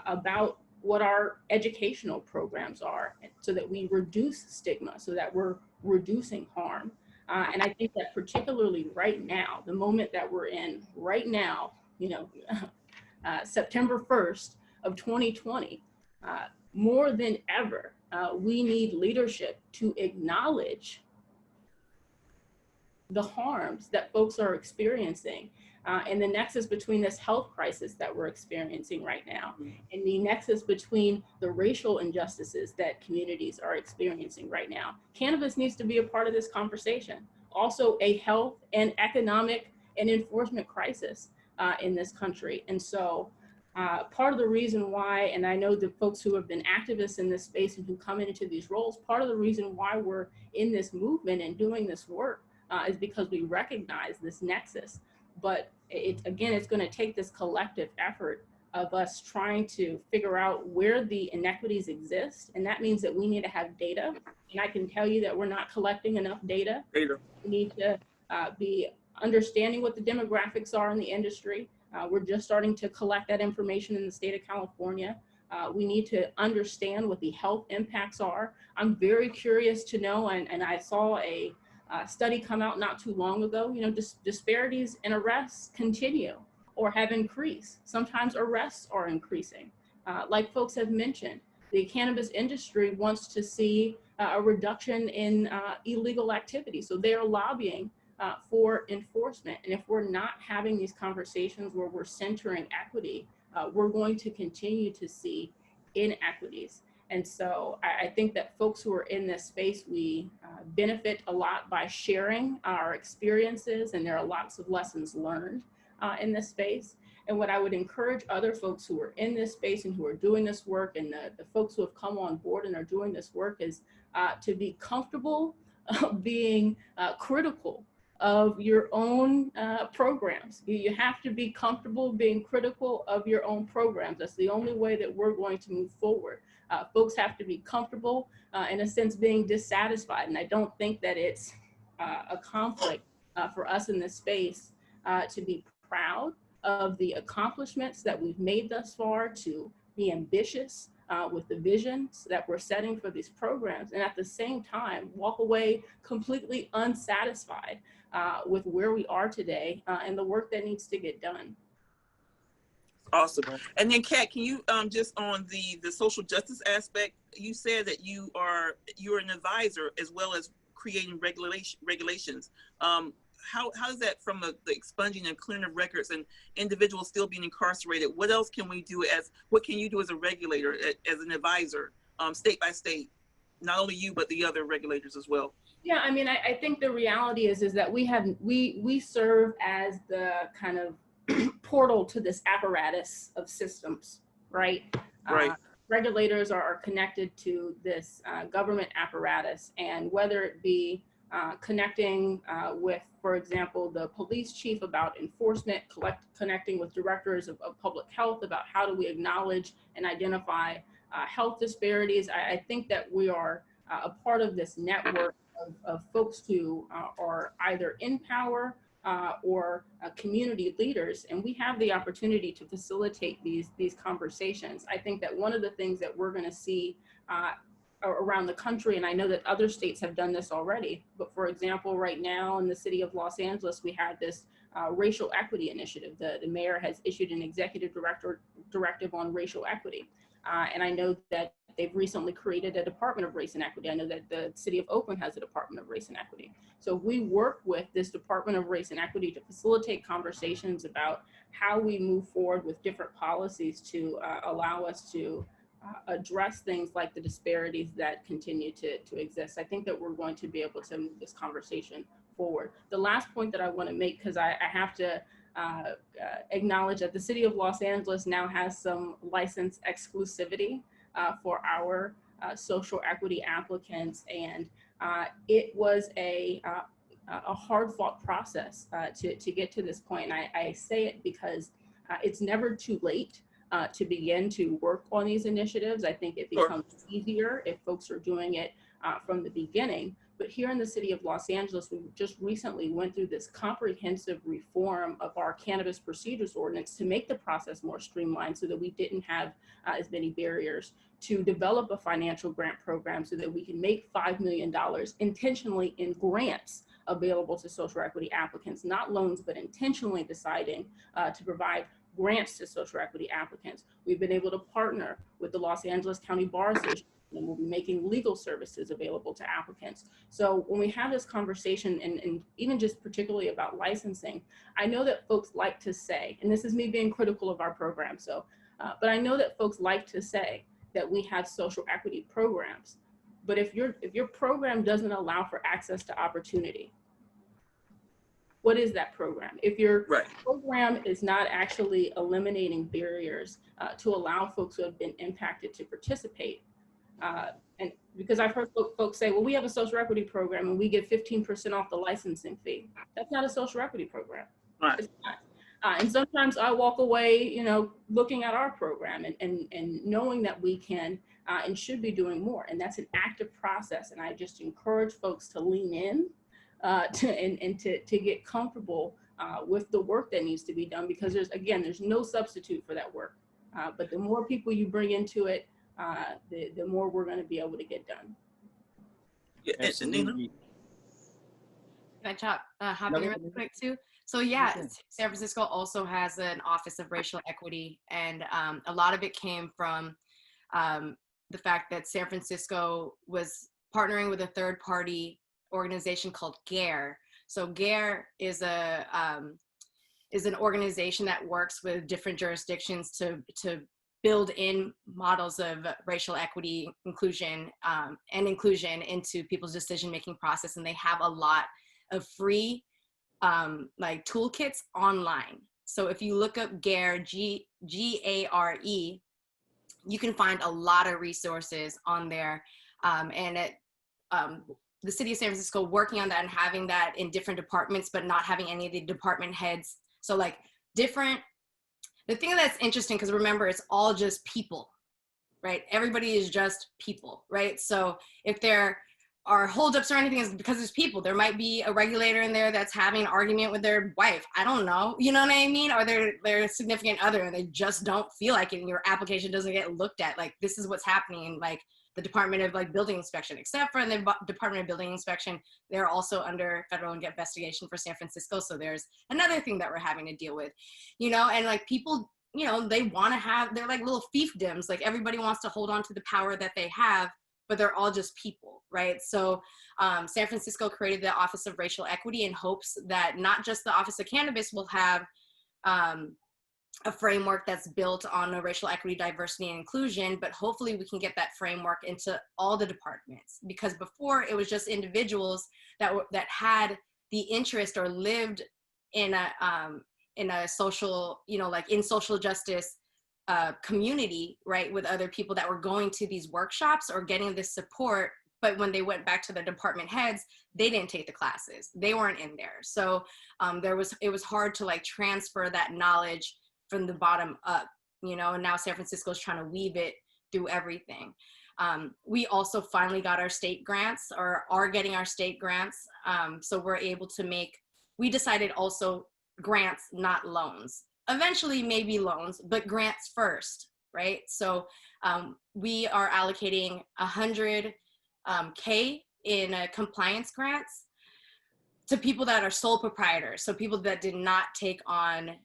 about what our educational programs are, so that we reduce stigma, so that we're reducing harm. And I think that particularly right now, the moment that we're in right now, you know, September 1st of 2020, more than ever, we need leadership to acknowledge the harms that folks are experiencing and the nexus between this health crisis that we're experiencing right now and the nexus between the racial injustices that communities are experiencing right now. Cannabis needs to be a part of this conversation. Also a health and economic and enforcement crisis in this country. And so part of the reason why, and I know the folks who have been activists in this space and who come into these roles, part of the reason why we're in this movement and doing this work is because we recognize this nexus. But again, it's going to take this collective effort of us trying to figure out where the inequities exist. And that means that we need to have data. And I can tell you that we're not collecting enough data. We need to be understanding what the demographics are in the industry. We're just starting to collect that information in the state of California. We need to understand what the health impacts are. I'm very curious to know, and I saw a study come out not too long ago, you know, disparities in arrests continue or have increased. Sometimes arrests are increasing. Like folks have mentioned, the cannabis industry wants to see a reduction in illegal activity. So they are lobbying for enforcement. And if we're not having these conversations where we're centering equity, we're going to continue to see inequities. And so I think that folks who are in this space, we benefit a lot by sharing our experiences, and there are lots of lessons learned in this space. And what I would encourage other folks who are in this space and who are doing this work, and the folks who have come on board and are doing this work, is to be comfortable being critical of your own programs. You have to be comfortable being critical of your own programs. That's the only way that we're going to move forward. Folks have to be comfortable, in a sense, being dissatisfied. And I don't think that it's a conflict for us in this space to be proud of the accomplishments that we've made thus far, to be ambitious with the visions that we're setting for these programs, and at the same time walk away completely unsatisfied with where we are today and the work that needs to get done. Awesome. And then Kat, can you just on the social justice aspect, you said that you're an advisor as well as creating regulations. how is that from the expunging and clearing of records and individuals still being incarcerated? What else can we do what can you do as a regulator, as an advisor, state by state? Not only you, but the other regulators as well. Yeah, I mean, I think the reality is that we serve as the kind of portal to this apparatus of systems, right? Right. Regulators are connected to this government apparatus, and whether it be connecting with, for example, the police chief about enforcement, connecting with directors of public health about how do we acknowledge and identify health disparities. I think that we are a part of this network of folks who are either in power or community leaders, and we have the opportunity to facilitate these conversations. I think that one of the things that we're going to see around the country, and I know that other states have done this already, but for example, right now in the city of Los Angeles, we have this racial equity initiative. The mayor has issued an executive directive on racial equity. And I know that they've recently created a Department of Race and Equity. I know that the city of Oakland has a Department of Race and Equity. So we work with this Department of Race and Equity to facilitate conversations about how we move forward with different policies to allow us to address things like the disparities that continue to exist. I think that we're going to be able to move this conversation forward. The last point that I want to make, because I have to acknowledge that the city of Los Angeles now has some license exclusivity for our social equity applicants, and it was a hard-fought process to get to this point. And I say it because it's never too late to begin to work on these initiatives. I think it becomes easier if folks are doing it from the beginning. But here in the city of Los Angeles, we just recently went through this comprehensive reform of our cannabis procedures ordinance to make the process more streamlined so that we didn't have as many barriers, to develop a financial grant program so that we can make $5 million intentionally in grants available to social equity applicants, not loans, but intentionally deciding to provide grants to social equity applicants. We've been able to partner with the Los Angeles County Bar Association, and we'll be making legal services available to applicants. So when we have this conversation, and even just particularly about licensing, I know that folks like to say, and this is me being critical of our program, but I know that folks like to say that we have social equity programs. But if your program doesn't allow for access to opportunity, what is that program? If your program is not actually eliminating barriers to allow folks who have been impacted to participate, and because I've heard folks say, well, we have a social equity program and we get 15% off the licensing fee. That's not a social equity program. Right. It's not. And sometimes I walk away, looking at our program and knowing that we can and should be doing more. And that's an active process. And I just encourage folks to lean in to get comfortable with the work that needs to be done, because there's no substitute for that work. But the more people you bring into it, the more we're going to be able to get done. Yeah, Absolutely. Can I hop in real quick too? So yeah, San Francisco also has an Office of Racial Equity, and a lot of it came from the fact that San Francisco was partnering with a third-party organization called GARE. So GARE is an organization that works with different jurisdictions to build in models of racial equity, inclusion, and inclusion into people's decision-making process. And they have a lot of free like toolkits online. So if you look up GARE, G-A-R-E, you can find a lot of resources on there. The city of San Francisco working on that and having that in different departments, but not having any of the department heads. So like the thing that's interesting, because remember, it's all just people, right? Everybody is just people, right? So if there are holdups or anything, it's because there's people. There might be a regulator in there that's having an argument with their wife. I don't know, you know what I mean? Or their significant other, and they just don't feel like it, and your application doesn't get looked at. Like, this is what's happening in like the Department of like Building Inspection, except for in the Department of Building Inspection, they're also under federal investigation for San Francisco. So there's another thing that we're having to deal with, and like people, they want to they're like little fiefdoms. Like everybody wants to hold on to the power that they have, but they're all just people, right? So San Francisco created the Office of Racial Equity in hopes that not just the Office of Cannabis will have a framework that's built on a racial equity, diversity, and inclusion, but hopefully we can get that framework into all the departments, because before it was just individuals that had the interest or lived in a social, you know, like in social justice community, right, with other people that were going to these workshops or getting this support. But when they went back to the department heads, they didn't take the classes. They weren't in there. So it was hard to like transfer that knowledge from the bottom up, you know, and now San Francisco is trying to weave it through everything. We also finally got our state grants, or are getting our state grants. So we're able to we decided also grants, not loans. Eventually maybe loans, but grants first, right? So we are allocating 100K in compliance grants to people that are sole proprietors. So people that did not take on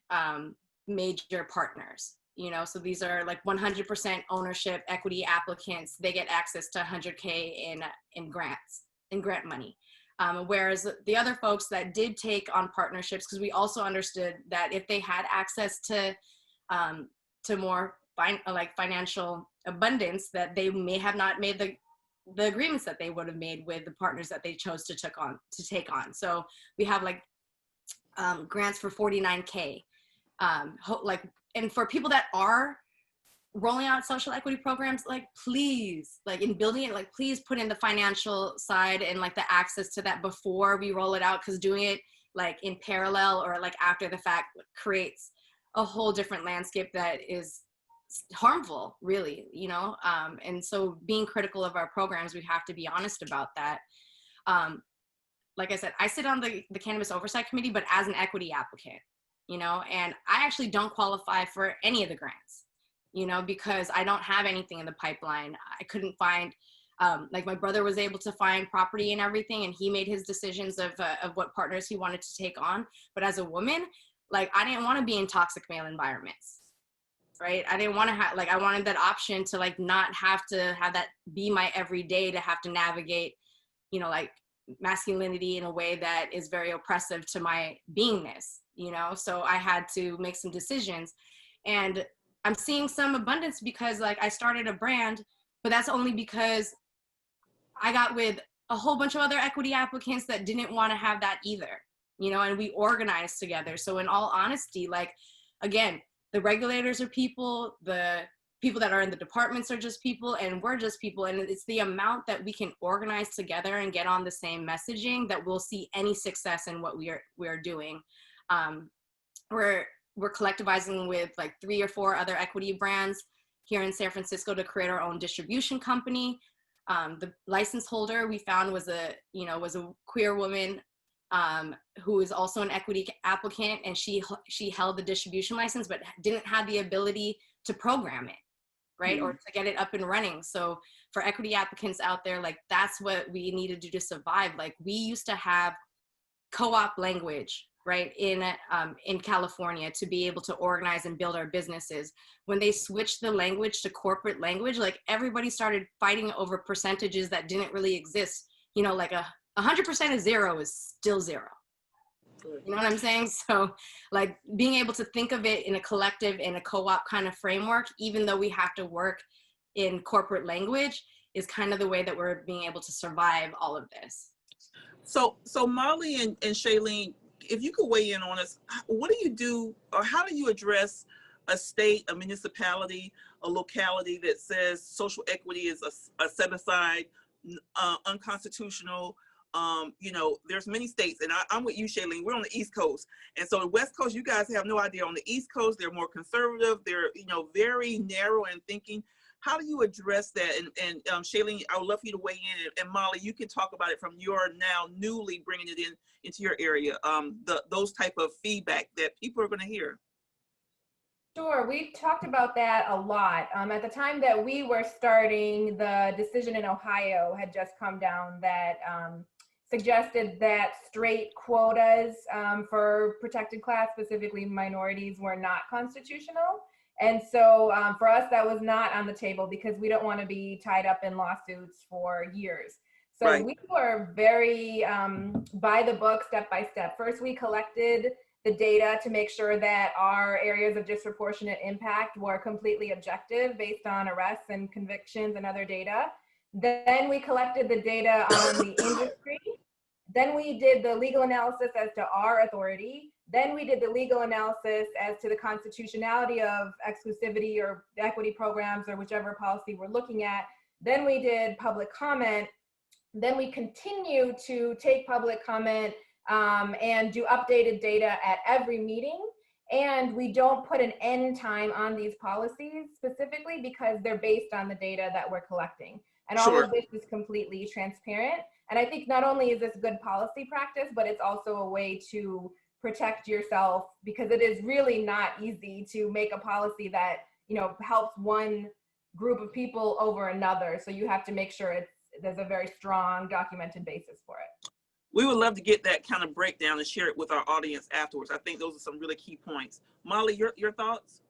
major partners, you know, so these are like 100% ownership equity applicants. They get access to 100K in grants, in grant money. Whereas the other folks that did take on partnerships, because we also understood that if they had access to more financial abundance, that they may have not made the agreements that they would have made with the partners that they chose to take on. So we have like grants for 49K. And for people that are rolling out social equity programs, like please, like in building it, like please put in the financial side and like the access to that before we roll it out, because doing it like in parallel or like after the fact creates a whole different landscape that is harmful, really, you know. And so being critical of our programs, we have to be honest about that. Like I said, I sit on the Cannabis Oversight Committee, but as an equity applicant, you know, and I actually don't qualify for any of the grants, you know, because I don't have anything in the pipeline. I couldn't find, like my brother was able to find property and everything, and he made his decisions of what partners he wanted to take on. But as a woman, like I didn't want to be in toxic male environments, right? I didn't want to have, like, I wanted that option to like not have to have that be my everyday, to have to navigate, you know, like masculinity in a way that is very oppressive to my beingness, you know? So I had to make some decisions, and I'm seeing some abundance because like I started a brand, but that's only because I got with a whole bunch of other equity applicants that didn't want to have that either, you know, and we organized together. So in all honesty, like, again, the regulators are people, the people that are in the departments are just people, and we're just people. And it's the amount that we can organize together and get on the same messaging that we'll see any success in what we are doing. We're collectivizing with like 3 or 4 other equity brands here in San Francisco to create our own distribution company. The license holder we found was a queer woman who is also an equity applicant, and she held the distribution license but didn't have the ability to program it, right? Or to get it up and running. So for equity applicants out there, like that's what we need to do to survive. Like we used to have co-op language, right, in California to be able to organize and build our businesses. When they switched the language to corporate language, like everybody started fighting over percentages that didn't really exist. You know, like 100% of 0 is still 0. You know what I'm saying? So like being able to think of it in a collective, in a co-op kind of framework, even though we have to work in corporate language, is kind of the way that we're being able to survive all of this. So Molly and Shailene, if you could weigh in on us, what do you do, or how do you address a state, a municipality, a locality that says social equity is a set aside, unconstitutional? You know, there's many states, and I'm with you, Shailene, we're on the East Coast. And so the West Coast, you guys have no idea. On the East Coast, they're more conservative. They're, you know, very narrow in thinking. How do you address that? And Shailene, I would love for you to weigh in. And Molly, you can talk about it from your now newly bringing it into your area, those type of feedback that people are going to hear. Sure, we talked about that a lot. At the time that we were starting, the decision in Ohio had just come down that suggested that straight quotas for protected class, specifically minorities, were not constitutional. And so for us, that was not on the table because we don't want to be tied up in lawsuits for years. So Right. we were very by the book, step by step. First, we collected the data to make sure that our areas of disproportionate impact were completely objective based on arrests and convictions and other data. Then we collected the data on the industry. Then we did the legal analysis as to our authority. Then we did the legal analysis as to the constitutionality of exclusivity or equity programs or whichever policy we're looking at. Then we did public comment. Then we continue to take public comment and do updated data at every meeting. And we don't put an end time on these policies specifically because they're based on the data that we're collecting. And all Sure. of this is completely transparent. And I think not only is this good policy practice, but it's also a way to protect yourself, because it is really not easy to make a policy that, you know, helps one group of people over another. So you have to make sure there's a very strong documented basis for it. We would love to get that kind of breakdown and share it with our audience afterwards. I think those are some really key points. Molly, your thoughts?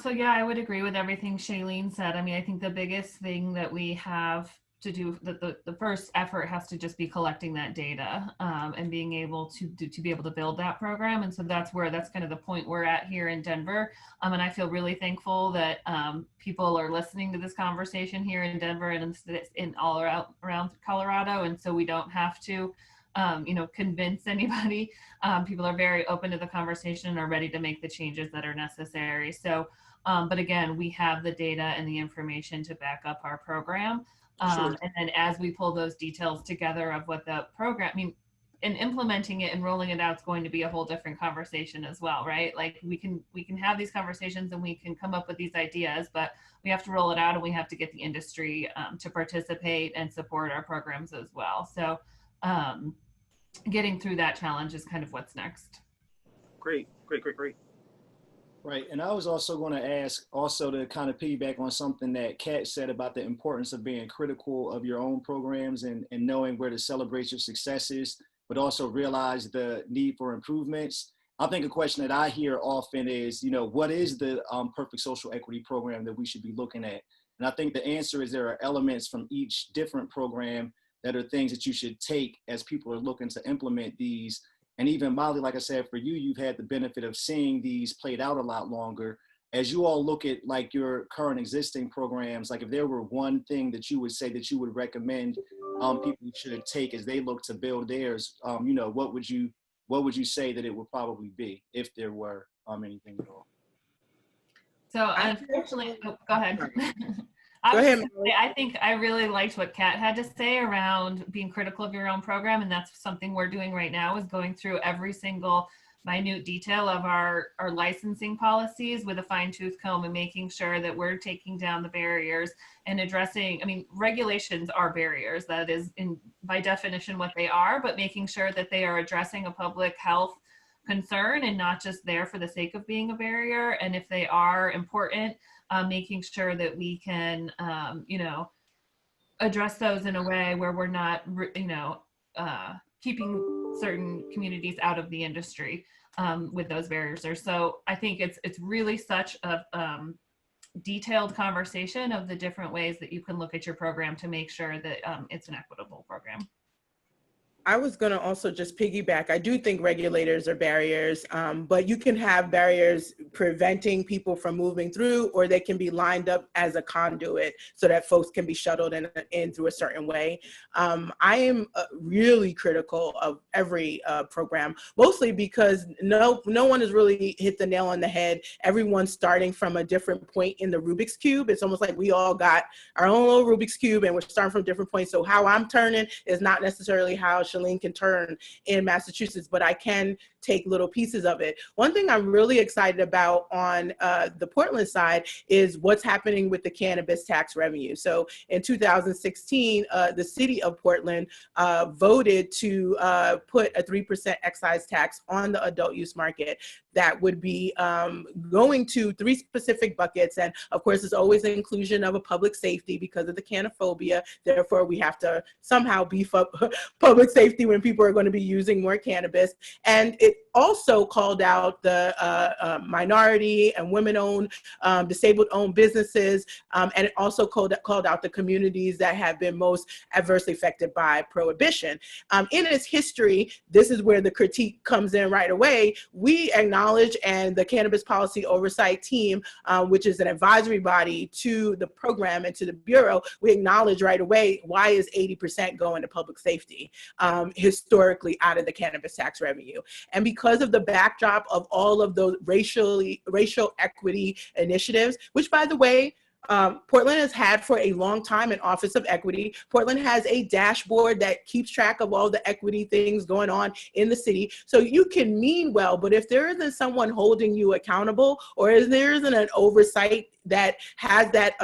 So yeah, I would agree with everything Shailene said. I mean, I think the biggest thing that we have to do, the first effort has to just be collecting that data and being able to be able to build that program. And so that's kind of the point we're at here in Denver. And I feel really thankful that people are listening to this conversation here in Denver and in all around Colorado. And so we don't have to convince anybody. People are very open to the conversation and are ready to make the changes that are necessary. So, but again, we have the data and the information to back up our program. Sure. And then as we pull those details together of what the program, I mean, in implementing it and rolling it out is going to be a whole different conversation as well, right? Like we can have these conversations and we can come up with these ideas, but we have to roll it out and we have to get the industry to participate and support our programs as well. So getting through that challenge is kind of what's next. Great. Right, and I was also going to ask, also to kind of piggyback on something that Kat said about the importance of being critical of your own programs and knowing where to celebrate your successes, but also realize the need for improvements. I think a question that I hear often is, what is the perfect social equity program that we should be looking at? And I think the answer is there are elements from each different program that are things that you should take as people are looking to implement these. And even Molly, like I said, for you, you've had the benefit of seeing these played out a lot longer. As you all look at like your current existing programs, like if there were one thing that you would say that you would recommend people should take as they look to build theirs, what would you say that it would probably be if there were anything at all? So unfortunately, go ahead. Go ahead, I think I really liked what Kat had to say around being critical of your own program. And that's something we're doing right now, is going through every single minute detail of our licensing policies with a fine-tooth comb and making sure that we're taking down the barriers and addressing, regulations are barriers. That is by definition what they are, but making sure that they are addressing a public health concern and not just there for the sake of being a barrier. And if they are important, making sure that we can, address those in a way where we're not, keeping certain communities out of the industry with those barriers there. So I think it's really such a detailed conversation of the different ways that you can look at your program to make sure that it's an equitable program. I was going to also just piggyback. I do think regulators are barriers, but you can have barriers preventing people from moving through, or they can be lined up as a conduit so that folks can be shuttled in through a certain way. I am really critical of every program, mostly because no one has really hit the nail on the head. Everyone's starting from a different point in the Rubik's Cube. It's almost like we all got our own little Rubik's Cube and we're starting from different points. So how I'm turning is not necessarily how Shailene can turn in Massachusetts, but I can take little pieces of it. One thing I'm really excited about on the Portland side is what's happening with the cannabis tax revenue. So in 2016, the city of Portland voted to put a 3% excise tax on the adult use market that would be going to 3 specific buckets. And of course, there's always the inclusion of a public safety because of the canophobia. Therefore, we have to somehow beef up public safety when people are going to be using more cannabis. And it also called out the minority and women-owned, disabled-owned businesses, and it also called out the communities that have been most adversely affected by prohibition. In its history, this is where the critique comes in right away. We acknowledge, and the Cannabis Policy Oversight Team, which is an advisory body to the program and to the Bureau, we acknowledge right away, why is 80% going to public safety historically out of the cannabis tax revenue? And because of the backdrop of all of those racial equity initiatives, which, by the way, Portland has had for a long time an Office of Equity. Portland has a dashboard that keeps track of all the equity things going on in the city. So you can mean well, but if there isn't someone holding you accountable, or if there isn't an oversight that has that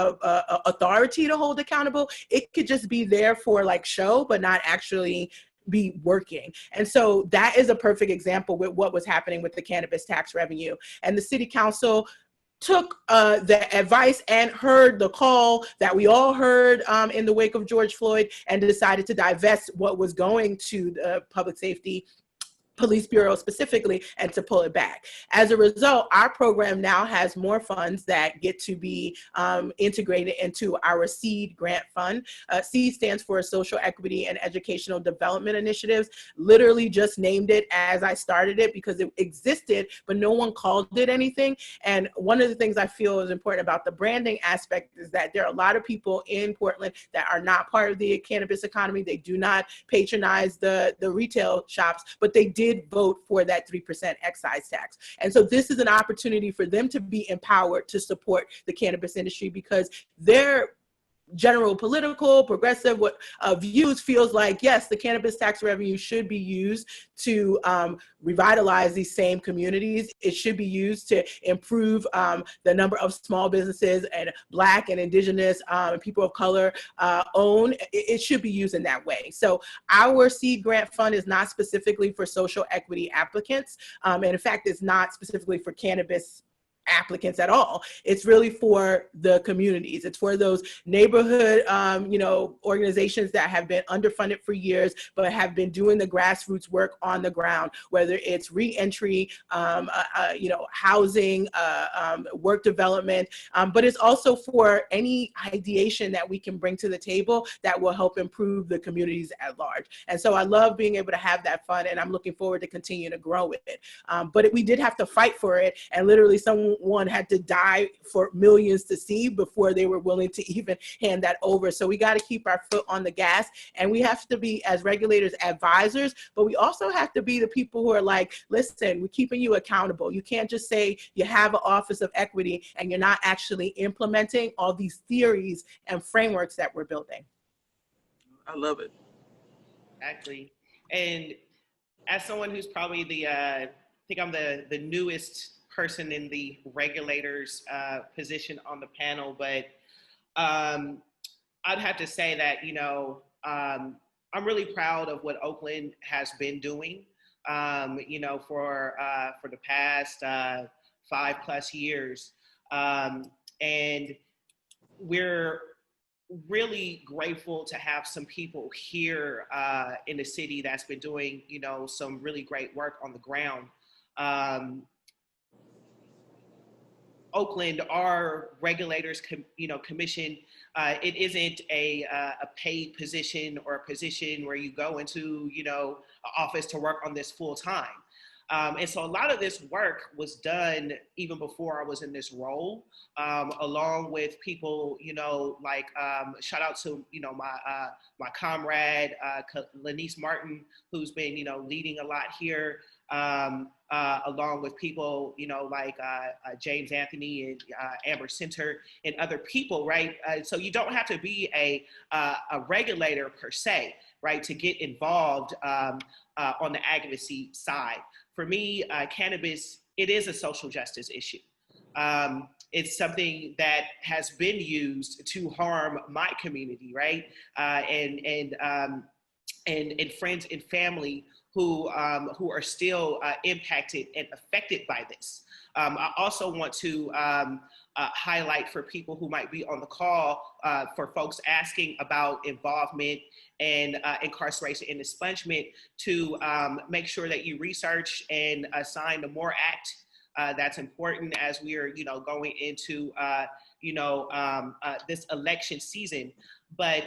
authority to hold accountable, it could just be there for like show, but not actually be working. And so that is a perfect example with what was happening with the cannabis tax revenue. And the city council took the advice and heard the call that we all heard in the wake of George Floyd, and decided to divest what was going to the public safety Police Bureau specifically, and to pull it back. As a result, our program now has more funds that get to be integrated into our SEED grant fund. SEED stands for Social Equity and Educational Development Initiatives. Literally just named it as I started it because it existed, but no one called it anything. And one of the things I feel is important about the branding aspect is that there are a lot of people in Portland that are not part of the cannabis economy. They do not patronize the retail shops, but they did vote for that 3% excise tax. And so this is an opportunity for them to be empowered to support the cannabis industry, because their general political, progressive views feels like, yes, the cannabis tax revenue should be used to revitalize these same communities. It should be used to improve the number of small businesses and Black and Indigenous and people of color own. It should be used in that way. So our SEED grant fund is not specifically for social equity applicants. And in fact, it's not specifically for cannabis applicants at all. It's really for the communities. It's for those neighborhood, organizations that have been underfunded for years, but have been doing the grassroots work on the ground, whether it's reentry, housing, work development, but it's also for any ideation that we can bring to the table that will help improve the communities at large. And so I love being able to have that fund, and I'm looking forward to continue to grow it. But we did have to fight for it, and literally someone had to die for millions to see before they were willing to even hand that over. So we got to keep our foot on the gas, and we have to be, as regulators, advisors, but we also have to be the people who are like, listen, we're keeping you accountable. You can't just say you have an Office of Equity and you're not actually implementing all these theories and frameworks that we're building. I love it. Exactly. And as someone who's probably I think I'm the newest person in the regulators position on the panel, but I'd have to say that, I'm really proud of what Oakland has been doing, for the past 5+ years. And we're really grateful to have some people here in the city that's been doing, some really great work on the ground. Oakland, our regulators, commission, it isn't a paid position or a position where you go into, an office to work on this full time. And so a lot of this work was done even before I was in this role, along with people, shout out to, my comrade, Lanice Martin, who's been, leading a lot here. Along with people, James Anthony and Amber Center and other people, right? So you don't have to be a regulator per se, right, to get involved on the advocacy side. For me, cannabis, it is a social justice issue. It's something that has been used to harm my community, right? And friends and family who are still impacted and affected by this. I also want to highlight for people who might be on the call, for folks asking about involvement and incarceration and expungement, to make sure that you research and sign the MORE Act. That's important as we are, going into, this election season. But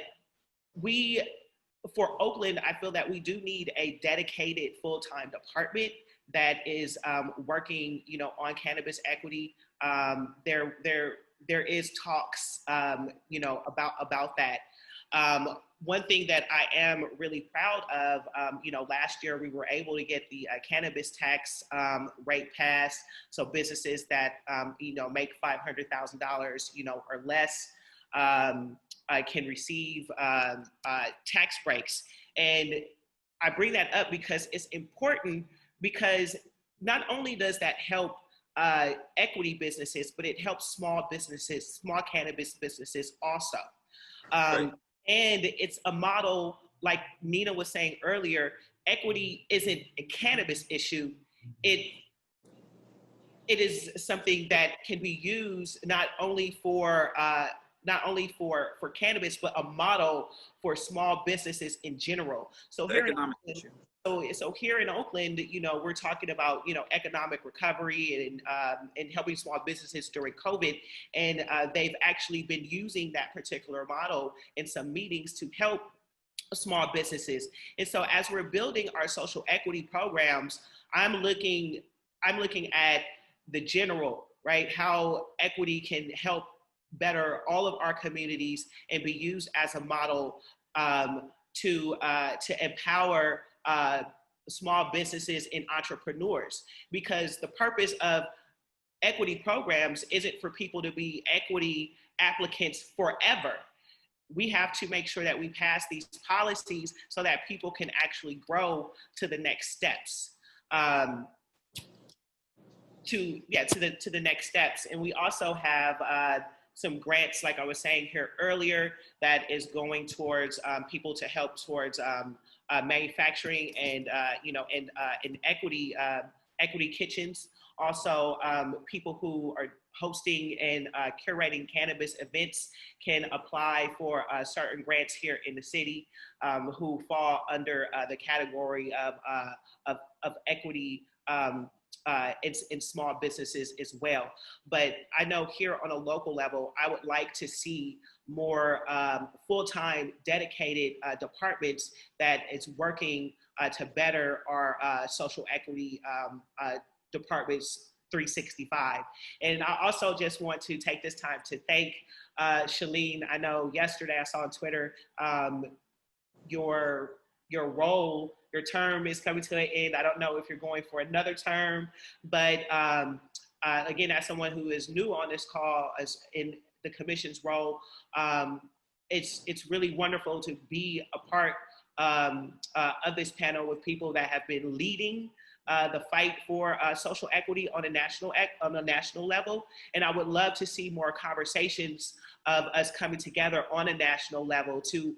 for Oakland, I feel that we do need a dedicated full-time department that is working, on cannabis equity. There is talks, about that. One thing that I am really proud of, last year we were able to get the cannabis tax rate passed. So businesses that, make $500,000, or less can receive tax breaks. And I bring that up because it's important, because not only does that help equity businesses, but it helps small businesses, small cannabis businesses also. Right. And it's a model, like Nina was saying earlier, equity isn't a cannabis issue. It is something that can be used not only for cannabis, but a model for small businesses in general. So here Economic issue. So here in Oakland, we're talking about, economic recovery and helping small businesses during COVID. And they've actually been using that particular model in some meetings to help small businesses. And so as we're building our social equity programs, I'm looking at the general, right? How equity can help better all of our communities and be used as a model to empower small businesses and entrepreneurs, because the purpose of equity programs isn't for people to be equity applicants forever. We have to make sure that we pass these policies so that people can actually grow to the next steps. To the next steps. And we also have some grants, like I was saying here earlier, that is going towards people to help towards manufacturing and equity kitchens. Also, people who are hosting and curating cannabis events can apply for certain grants here in the city, who fall under the category of equity in small businesses as well. But I know here on a local level, I would like to see more full-time dedicated departments that is working to better our social equity departments 365. And I also just want to take this time to thank Shalene. I know yesterday I saw on Twitter your role, your term is coming to an end. I don't know if you're going for another term, but again, as someone who is new on this call, as in the commission's role, it's really wonderful to be a part of this panel with people that have been leading the fight for social equity on a national level. And I would love to see more conversations of us coming together on a national level to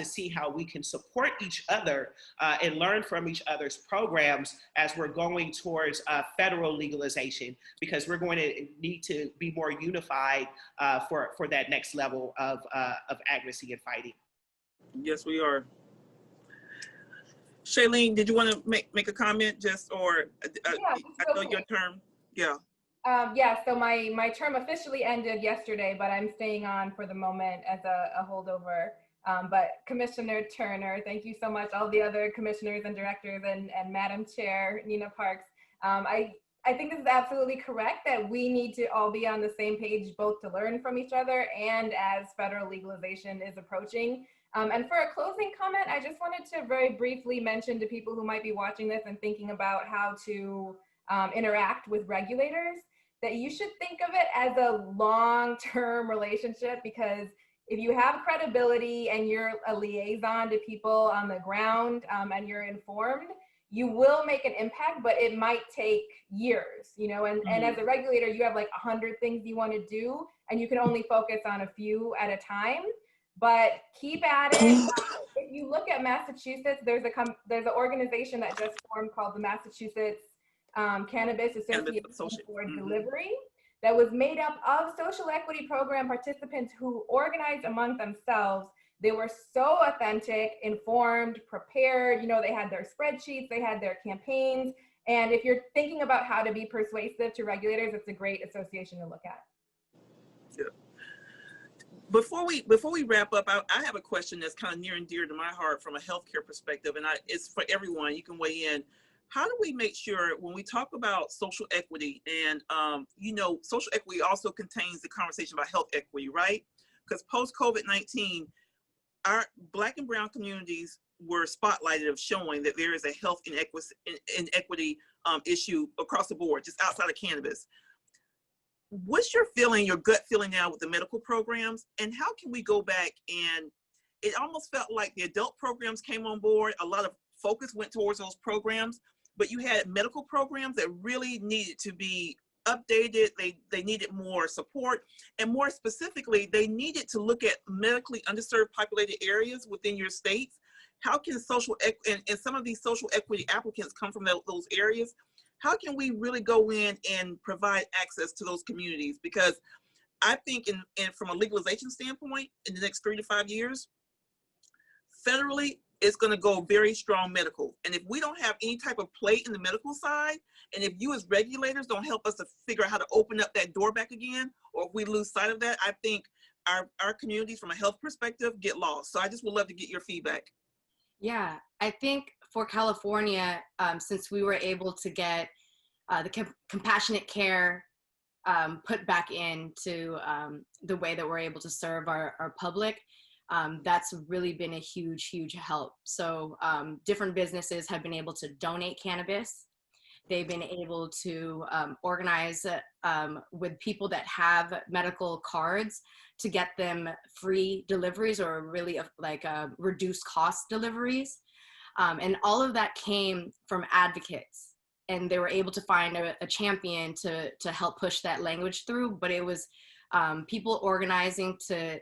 see how we can support each other and learn from each other's programs as we're going towards federal legalization, because we're going to need to be more unified for that next level of advocacy and fighting. Yes, we are. Shailene, did you want to make a comment or I know your term? Yeah. Yeah, so my term officially ended yesterday, but I'm staying on for the moment as a holdover. But Commissioner Turner, thank you so much. All the other commissioners and directors and Madam Chair, Nina Parks. I think this is absolutely correct that we need to all be on the same page, both to learn from each other and as federal legalization is approaching. And for a closing comment, I just wanted to very briefly mention to people who might be watching this and thinking about how to interact with regulators, that you should think of it as a long-term relationship, because if you have credibility and you're a liaison to people on the ground and you're informed, you will make an impact, but it might take years, and as a regulator, you have like 100 things you want to do and you can only focus on a few at a time, but keep at it. If you look at Massachusetts, there's an organization that just formed called the Massachusetts Cannabis Association for Delivery. that was made up of social equity program participants who organized among themselves. They were so authentic, informed, prepared. You know, they had their spreadsheets, they had their campaigns. And if you're thinking about how to be persuasive to regulators, it's a great association to look at. Yeah. Before we wrap up, I have a question that's kind of near and dear to my heart from a healthcare perspective, and it's for everyone. You can weigh in. How do we make sure when we talk about social equity, and you know, social equity also contains the conversation about health equity, right? Because post COVID-19, our Black and Brown communities were spotlighted of showing that there is a health inequity issue across the board, just outside of cannabis. What's your feeling, your gut feeling now with the medical programs, and how can we go back? And it almost felt like the adult programs came on board. A lot of focus went towards those programs, but you had medical programs that really needed to be updated. They needed more support, and more specifically, they needed to look at medically underserved populated areas within your states. How can social and some of these social equity applicants come from those areas? How can we really go in and provide access to those communities? Because I think from a legalization standpoint, in the next 3 to 5 years, federally, it's going to go very strong medical. And if we don't have any type of play in the medical side, and if you as regulators don't help us to figure out how to open up that door back again, or if we lose sight of that, I think our communities from a health perspective get lost. So I just would love to get your feedback. Yeah, I think for California, since we were able to get the compassionate care put back into the way that we're able to serve our public, that's really been a huge, huge help. So different businesses have been able to donate cannabis. They've been able to organize with people that have medical cards to get them free deliveries or really like reduced cost deliveries. And all of that came from advocates. And they were able to find a champion to help push that language through. But it was people organizing to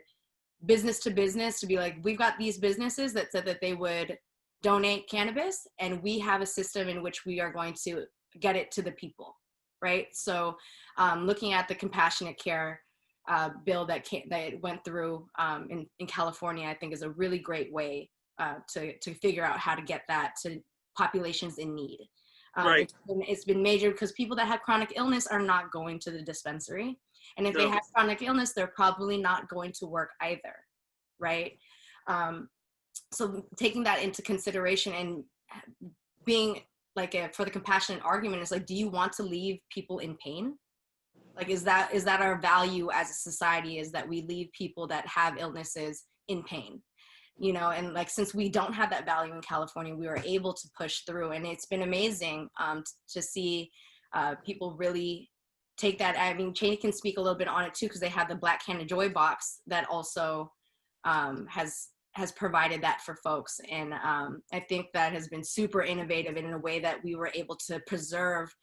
business to be like, we've got these businesses that said that they would donate cannabis, and we have a system in which we are going to get it to the people, right? So looking at the compassionate care bill that went through in California, I think is a really great way to figure out how to get that to populations in need. Right. It's been major because people that have chronic illness are not going to the dispensary. And if they have chronic illness, they're probably not going to work either, right? So taking that into consideration and being like for the compassionate argument is like, do you want to leave people in pain? Like, is that our value as a society, is that we leave people that have illnesses in pain? You know, and like, since we don't have that value in California, we were able to push through, and it's been amazing to see people really take that. I mean, Cheney can speak a little bit on it too, because they have the Black Canada Joy box that also has provided that for folks. And I think that has been super innovative in a way that we were able to preserve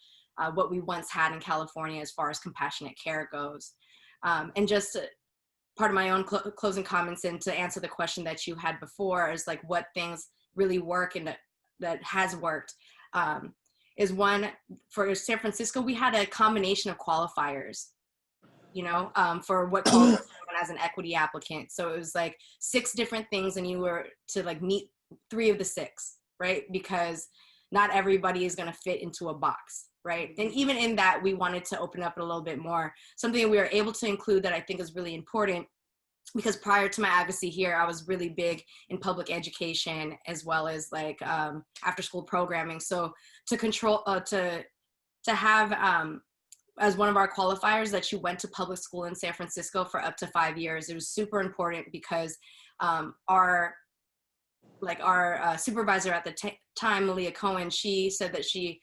what we once had in California as far as compassionate care goes. And just part of my own closing comments, and to answer the question that you had before, is like what things really work and that has worked, is one, for San Francisco, we had a combination of qualifiers, you know, for what qualifies as an equity applicant. So it was like 6 different things, and you were to like meet 3 of the 6, right? Because not everybody is going to fit into a box, right? And even in that, we wanted to open up a little bit more. Something we were able to include that I think is really important, because prior to my advocacy here, I was really big in public education as well as like after school programming. So to control, to have as one of our qualifiers that you went to public school in San Francisco for up to 5 years, it was super important, because our supervisor at the time, Malia Cohen, she said that she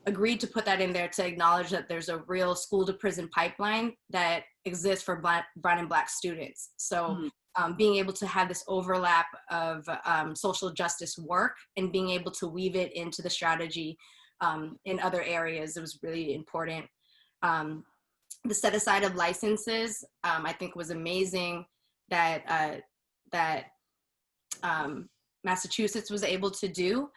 agreed to put that in there to acknowledge that there's a real school to prison pipeline that exists for brown and Black students. So being able to have this overlap of social justice work and being able to weave it into the strategy in other areas, it was really important. The set aside of licenses, I think was amazing that Massachusetts was able to do.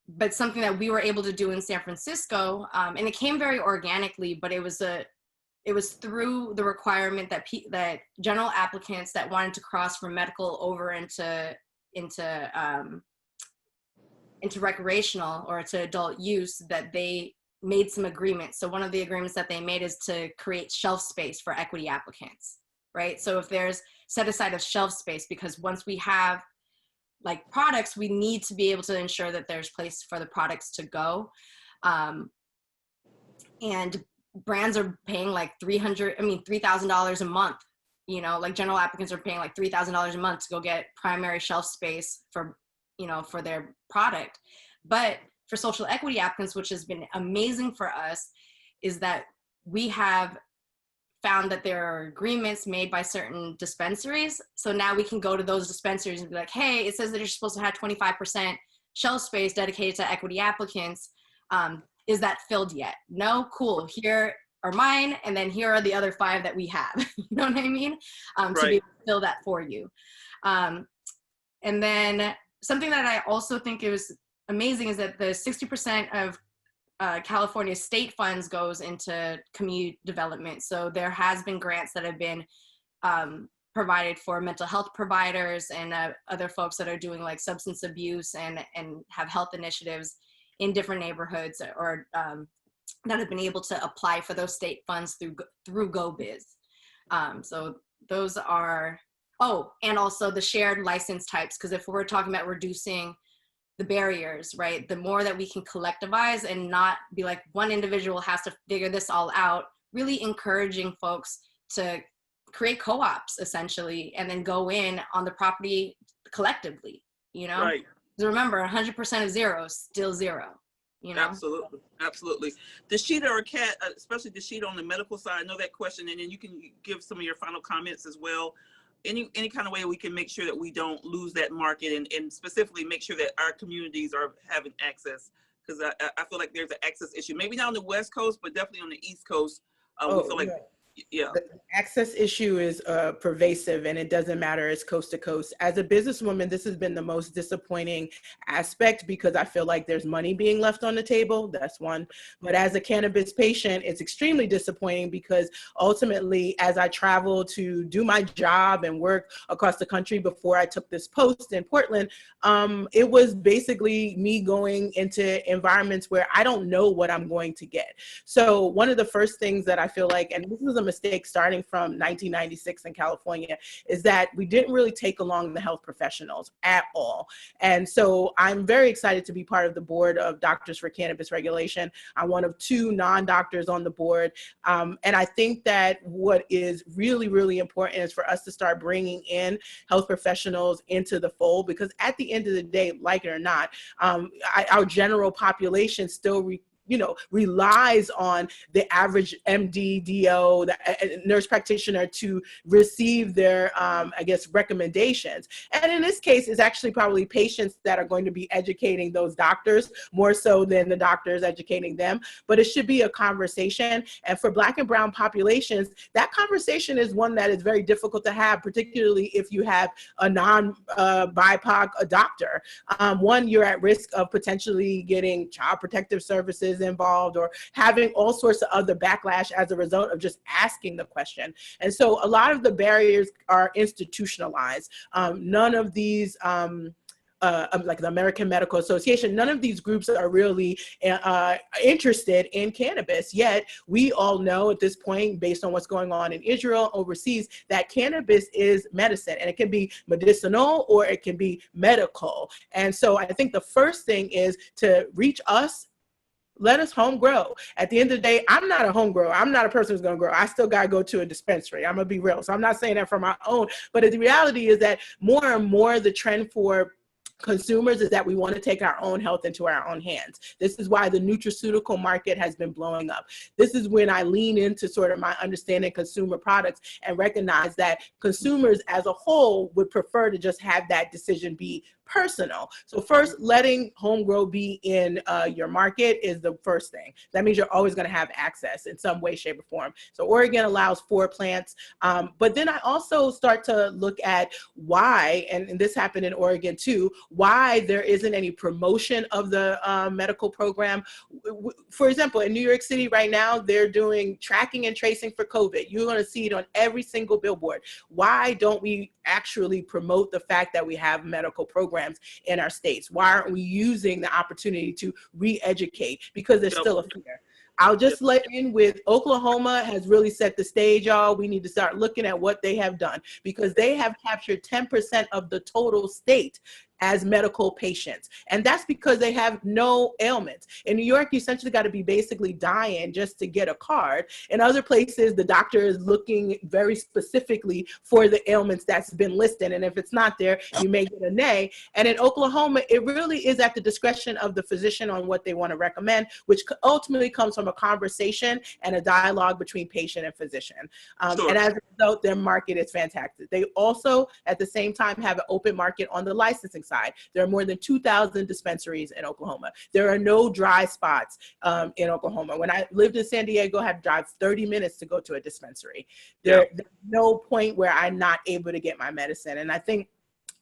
but something that we were able to do in San Francisco, and it came very organically, but it was through the requirement that that general applicants that wanted to cross from medical over into recreational or to adult use, that they made some agreements. So one of the agreements that they made is to create shelf space for equity applicants, right? So if there's set aside of shelf space, because once we have like products, we need to be able to ensure that there's place for the products to go. And brands are paying like $3,000 a month, you know, like general applicants are paying like $3,000 a month to go get primary shelf space for, you know, for their product. But for social equity applicants, which has been amazing for us, is that we have found that there are agreements made by certain dispensaries. So now we can go to those dispensaries and be like, hey, it says that you're supposed to have 25% shelf space dedicated to equity applicants. Is that filled yet? No? Cool. Here are mine, and then here are the other 5 that we have. You know what I mean? To be able to fill that for you. And then something that I also think is amazing is that the 60% of California state funds goes into community development. So there has been grants that have been provided for mental health providers and other folks that are doing like substance abuse and have health initiatives in different neighborhoods, or that have been able to apply for those state funds through GoBiz. So those are, and also the shared license types, because if we're talking about reducing the barriers, right? The more that we can collectivize and not be like one individual has to figure this all out, really encouraging folks to create co-ops essentially, and then go in on the property collectively, you know? Right. Because remember, 100% of zero is still zero, you know? Absolutely, absolutely. Deshita or Kat, especially Deshita on the medical side, I know that question, and then you can give some of your final comments as well. Any kind of way we can make sure that we don't lose that market, and specifically make sure that our communities are having access, because I feel like there's an access issue, maybe not on the West Coast, but definitely on the East Coast. We feel like, yeah. The access issue is pervasive, and it doesn't matter, it's coast to coast. As a businesswoman, this has been the most disappointing aspect, because I feel like there's money being left on the table. That's one. But as a cannabis patient, it's extremely disappointing, because ultimately, as I travel to do my job and work across the country before I took this post in Portland, it was basically me going into environments where I don't know what I'm going to get. So one of the first things that I feel like, and this was a mistake starting from 1996 in California, is that we didn't really take along the health professionals at all. And so I'm very excited to be part of the board of Doctors for Cannabis Regulation. I'm one of 2 non-doctors on the board. And I think that what is really, really important is for us to start bringing in health professionals into the fold, because at the end of the day, like it or not, our general population still relies on the average MD, DO, the nurse practitioner to receive their, I guess, recommendations. And in this case, it's actually probably patients that are going to be educating those doctors more so than the doctors educating them. But it should be a conversation. And for Black and brown populations, that conversation is one that is very difficult to have, particularly if you have a non-BIPOC doctor. One, you're at risk of potentially getting child protective services involved, or having all sorts of other backlash as a result of just asking the question. And so a lot of the barriers are institutionalized. None of these like the American Medical Association, none of these groups are really interested in cannabis. Yet we all know at this point, based on what's going on in Israel, overseas, that cannabis is medicine, and it can be medicinal or it can be medical. And so I think the first thing is to reach us. Let us home grow. At the end of the day, I'm not a home grower. I'm not a person who's going to grow. I still got to go to a dispensary. I'm going to be real. So I'm not saying that for my own, but the reality is that more and more the trend for consumers is that we want to take our own health into our own hands. This is why the nutraceutical market has been blowing up. This is when I lean into sort of my understanding consumer products and recognize that consumers as a whole would prefer to just have that decision be personal. So first, letting home grow be in your market is the first thing. That means you're always going to have access in some way, shape, or form. So Oregon allows 4 plants. But then I also start to look at why, and this happened in Oregon too, why there isn't any promotion of the medical program. For example, in New York City right now, they're doing tracking and tracing for COVID. You're going to see it on every single billboard. Why don't we actually promote the fact that we have medical programs in our states? Why aren't we using the opportunity to re-educate? Because there's still a fear. I'll just let in with Oklahoma has really set the stage, y'all. We need to start looking at what they have done, because they have captured 10% of the total state as medical patients. And that's because they have no ailments. In New York, you essentially got to be basically dying just to get a card. In other places, the doctor is looking very specifically for the ailments that's been listed. And if it's not there, you may get a nay. And in Oklahoma, it really is at the discretion of the physician on what they want to recommend, which ultimately comes from a conversation and a dialogue between patient and physician. Sure. And as a result, their market is fantastic. They also, at the same time, have an open market on the licensing side. There are more than 2,000 dispensaries in Oklahoma. There are no dry spots in Oklahoma. When I lived in San Diego, I had to drive 30 minutes to go to a dispensary. There's no point where I'm not able to get my medicine. And I think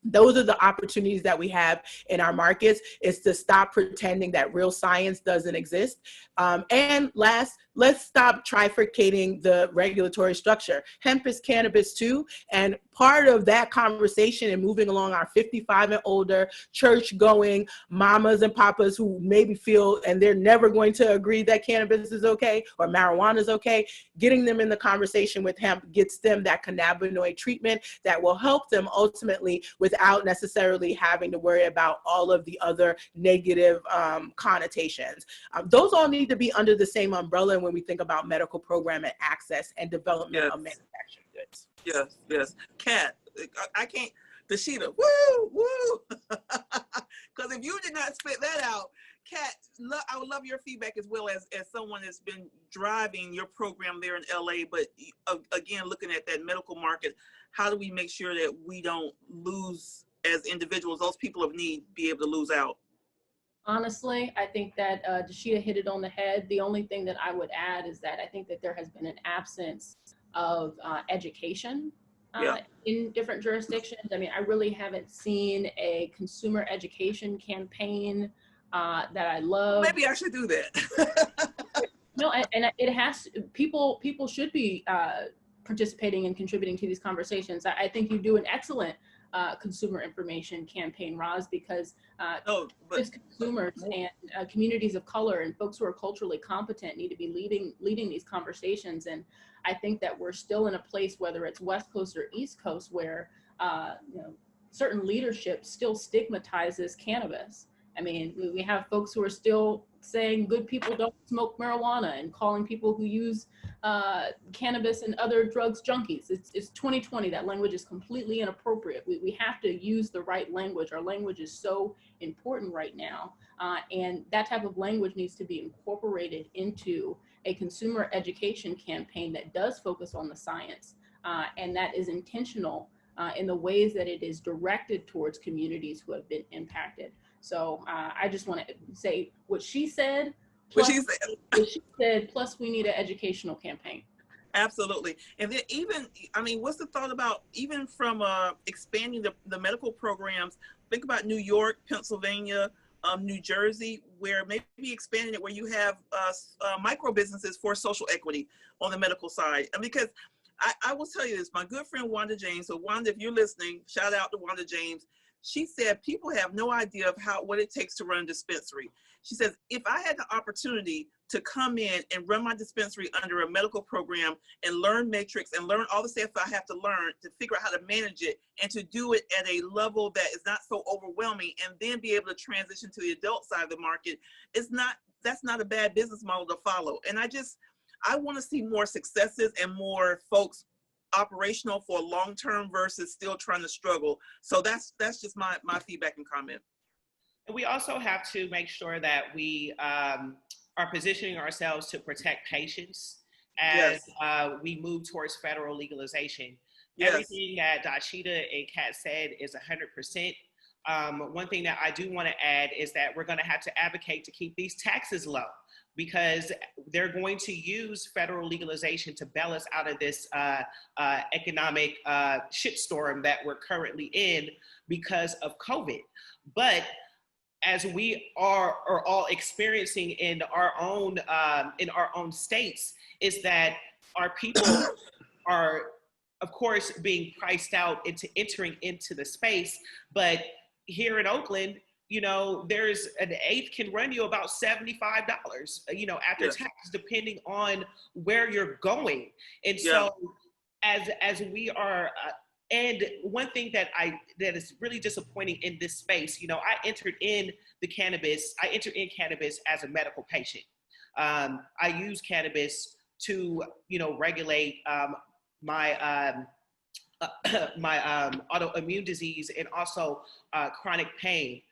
those are the opportunities that we have in our markets, is to stop pretending that real science doesn't exist. And last, let's stop trifurcating the regulatory structure. Hemp is cannabis too. And part of that conversation and moving along our 55 and older, church-going mamas and papas who maybe feel, and they're never going to agree that cannabis is okay or marijuana is okay, getting them in the conversation with hemp gets them that cannabinoid treatment that will help them ultimately without necessarily having to worry about all of the other negative connotations. Those all need to be under the same umbrella when we think about medical program and access and development of manufactured goods. Yes, yes. Kat, I can't, Dashita, woo, woo. Because if you did not spit that out, Kat, I would love your feedback as well as someone that's been driving your program there in LA, but again, looking at that medical market, how do we make sure that we don't lose as individuals, those people of need, be able to lose out? Honestly, I think that Dashita hit it on the head. The only thing that I would add is that I think that there has been an absence of education in different jurisdictions. I mean, I really haven't seen a consumer education campaign that I love. Maybe I should do that. No, and it has, people should be participating and contributing to these conversations. I think you do an excellent consumer information campaign, Roz, because just consumers and communities of color and folks who are culturally competent need to be leading these conversations. And I think that we're still in a place, whether it's West Coast or East Coast, where certain leadership still stigmatizes cannabis. I mean, we have folks who are still saying good people don't smoke marijuana and calling people who use cannabis and other drugs junkies. It's 2020. That language is completely inappropriate. We have to use the right language. Our language is so important right now. And that type of language needs to be incorporated into a consumer education campaign that does focus on the science and that is intentional in the ways that it is directed towards communities who have been impacted. So I just want to say what she said. Plus, what she said, plus we need an educational campaign. Absolutely. And then even, I mean, what's the thought about even from expanding the medical programs? Think about New York, Pennsylvania, New Jersey, where maybe expanding it where you have micro businesses for social equity on the medical side. And because I will tell you this, my good friend Wanda James, so Wanda, if you're listening, shout out to Wanda James. She said people have no idea of what it takes to run a dispensary. She says, if I had the opportunity to come in and run my dispensary under a medical program and learn matrix and learn all the stuff I have to learn to figure out how to manage it and to do it at a level that is not so overwhelming and then be able to transition to the adult side of the market, that's not a bad business model to follow. And I want to see more successes and more folks operational for long-term versus still trying to struggle. So that's just my feedback and comment. And we also have to make sure that we are positioning ourselves to protect patients as we move towards federal legalization. Yes. Everything that Dashita and Kat said is 100%. One thing that I do want to add is that we're going to have to advocate to keep these taxes low. because they're going to use federal legalization to bail us out of this economic shitstorm that we're currently in because of COVID. But as we are all experiencing in our own states, is that our people are, of course, being priced out into entering into the space. But here in Oakland, you know, there's an eighth can run you about $75, you know, after tax, depending on where you're going. And so as we are, and one thing that is really disappointing in this space, you know, I entered in cannabis as a medical patient. I use cannabis to, you know, regulate my autoimmune disease and also chronic pain.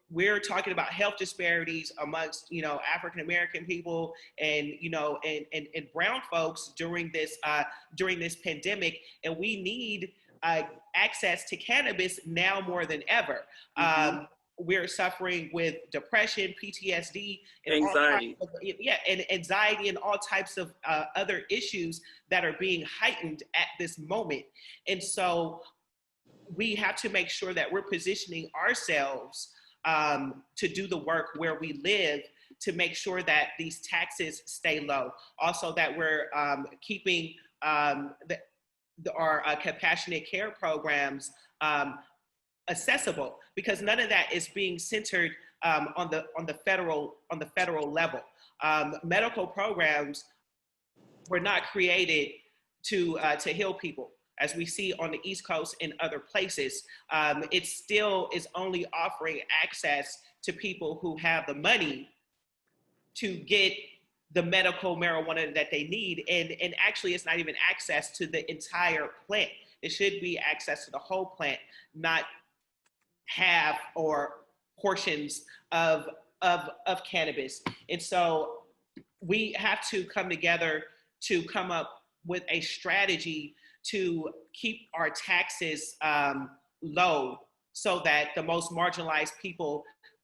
We're talking about health disparities amongst, you know, African-American people and, you know, and brown folks during this pandemic. And we need access to cannabis now more than ever. We're suffering with depression, PTSD, and anxiety. And anxiety and all types of other issues that are being heightened at this moment. And so we have to make sure that we're positioning ourselves to do the work where we live, to make sure that these taxes stay low. Also that we're keeping our compassionate care programs accessible, because none of that is being centered on the federal level. Medical programs were not created to heal people. As we see on the East Coast and other places, it still is only offering access to people who have the money to get the medical marijuana that they need. And actually, it's not even access to the entire plant. It should be access to the whole plant, not half or portions of cannabis. And so we have to come together to come up with a strategy to keep our taxes low, so that the most marginalized people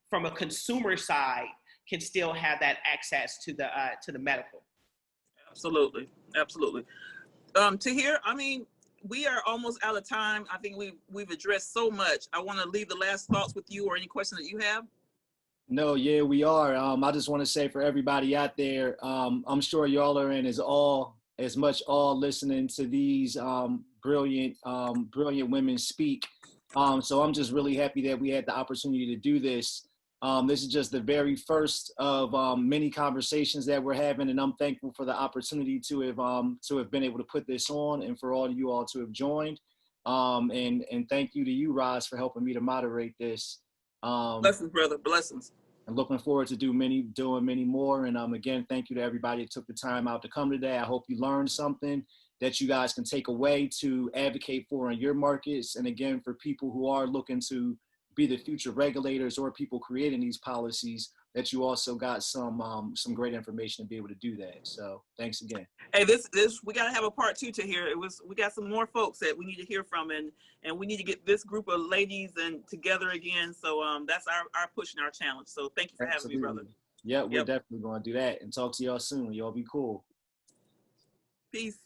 from a consumer side can still have that access to the medical. Absolutely, absolutely. Tahir, I mean, we are almost out of time. I think we've addressed so much. I want to leave the last thoughts with you, or any questions that you have. No, yeah, we are. I just want to say for everybody out there, I'm sure y'all are in as much listening to these brilliant women speak. So I'm just really happy that we had the opportunity to do this. This is just the very first of many conversations that we're having, and I'm thankful for the opportunity to have been able to put this on, and for all of you all to have joined. And thank you to you, Roz, for helping me to moderate this. Blessings, brother. Blessings. I'm looking forward to doing many more. And again, thank you to everybody that took the time out to come today. I hope you learned something that you guys can take away to advocate for in your markets. And again, for people who are looking to be the future regulators or people creating these policies, that you also got some great information to be able to do that. So thanks again. Hey, this we got to have a part 2 to hear. We got some more folks that we need to hear from, and we need to get this group of ladies and together again. So that's our push and our challenge. So thank you for having me, brother. Yeah, we're definitely going to do that, and talk to y'all soon. Y'all be cool. Peace.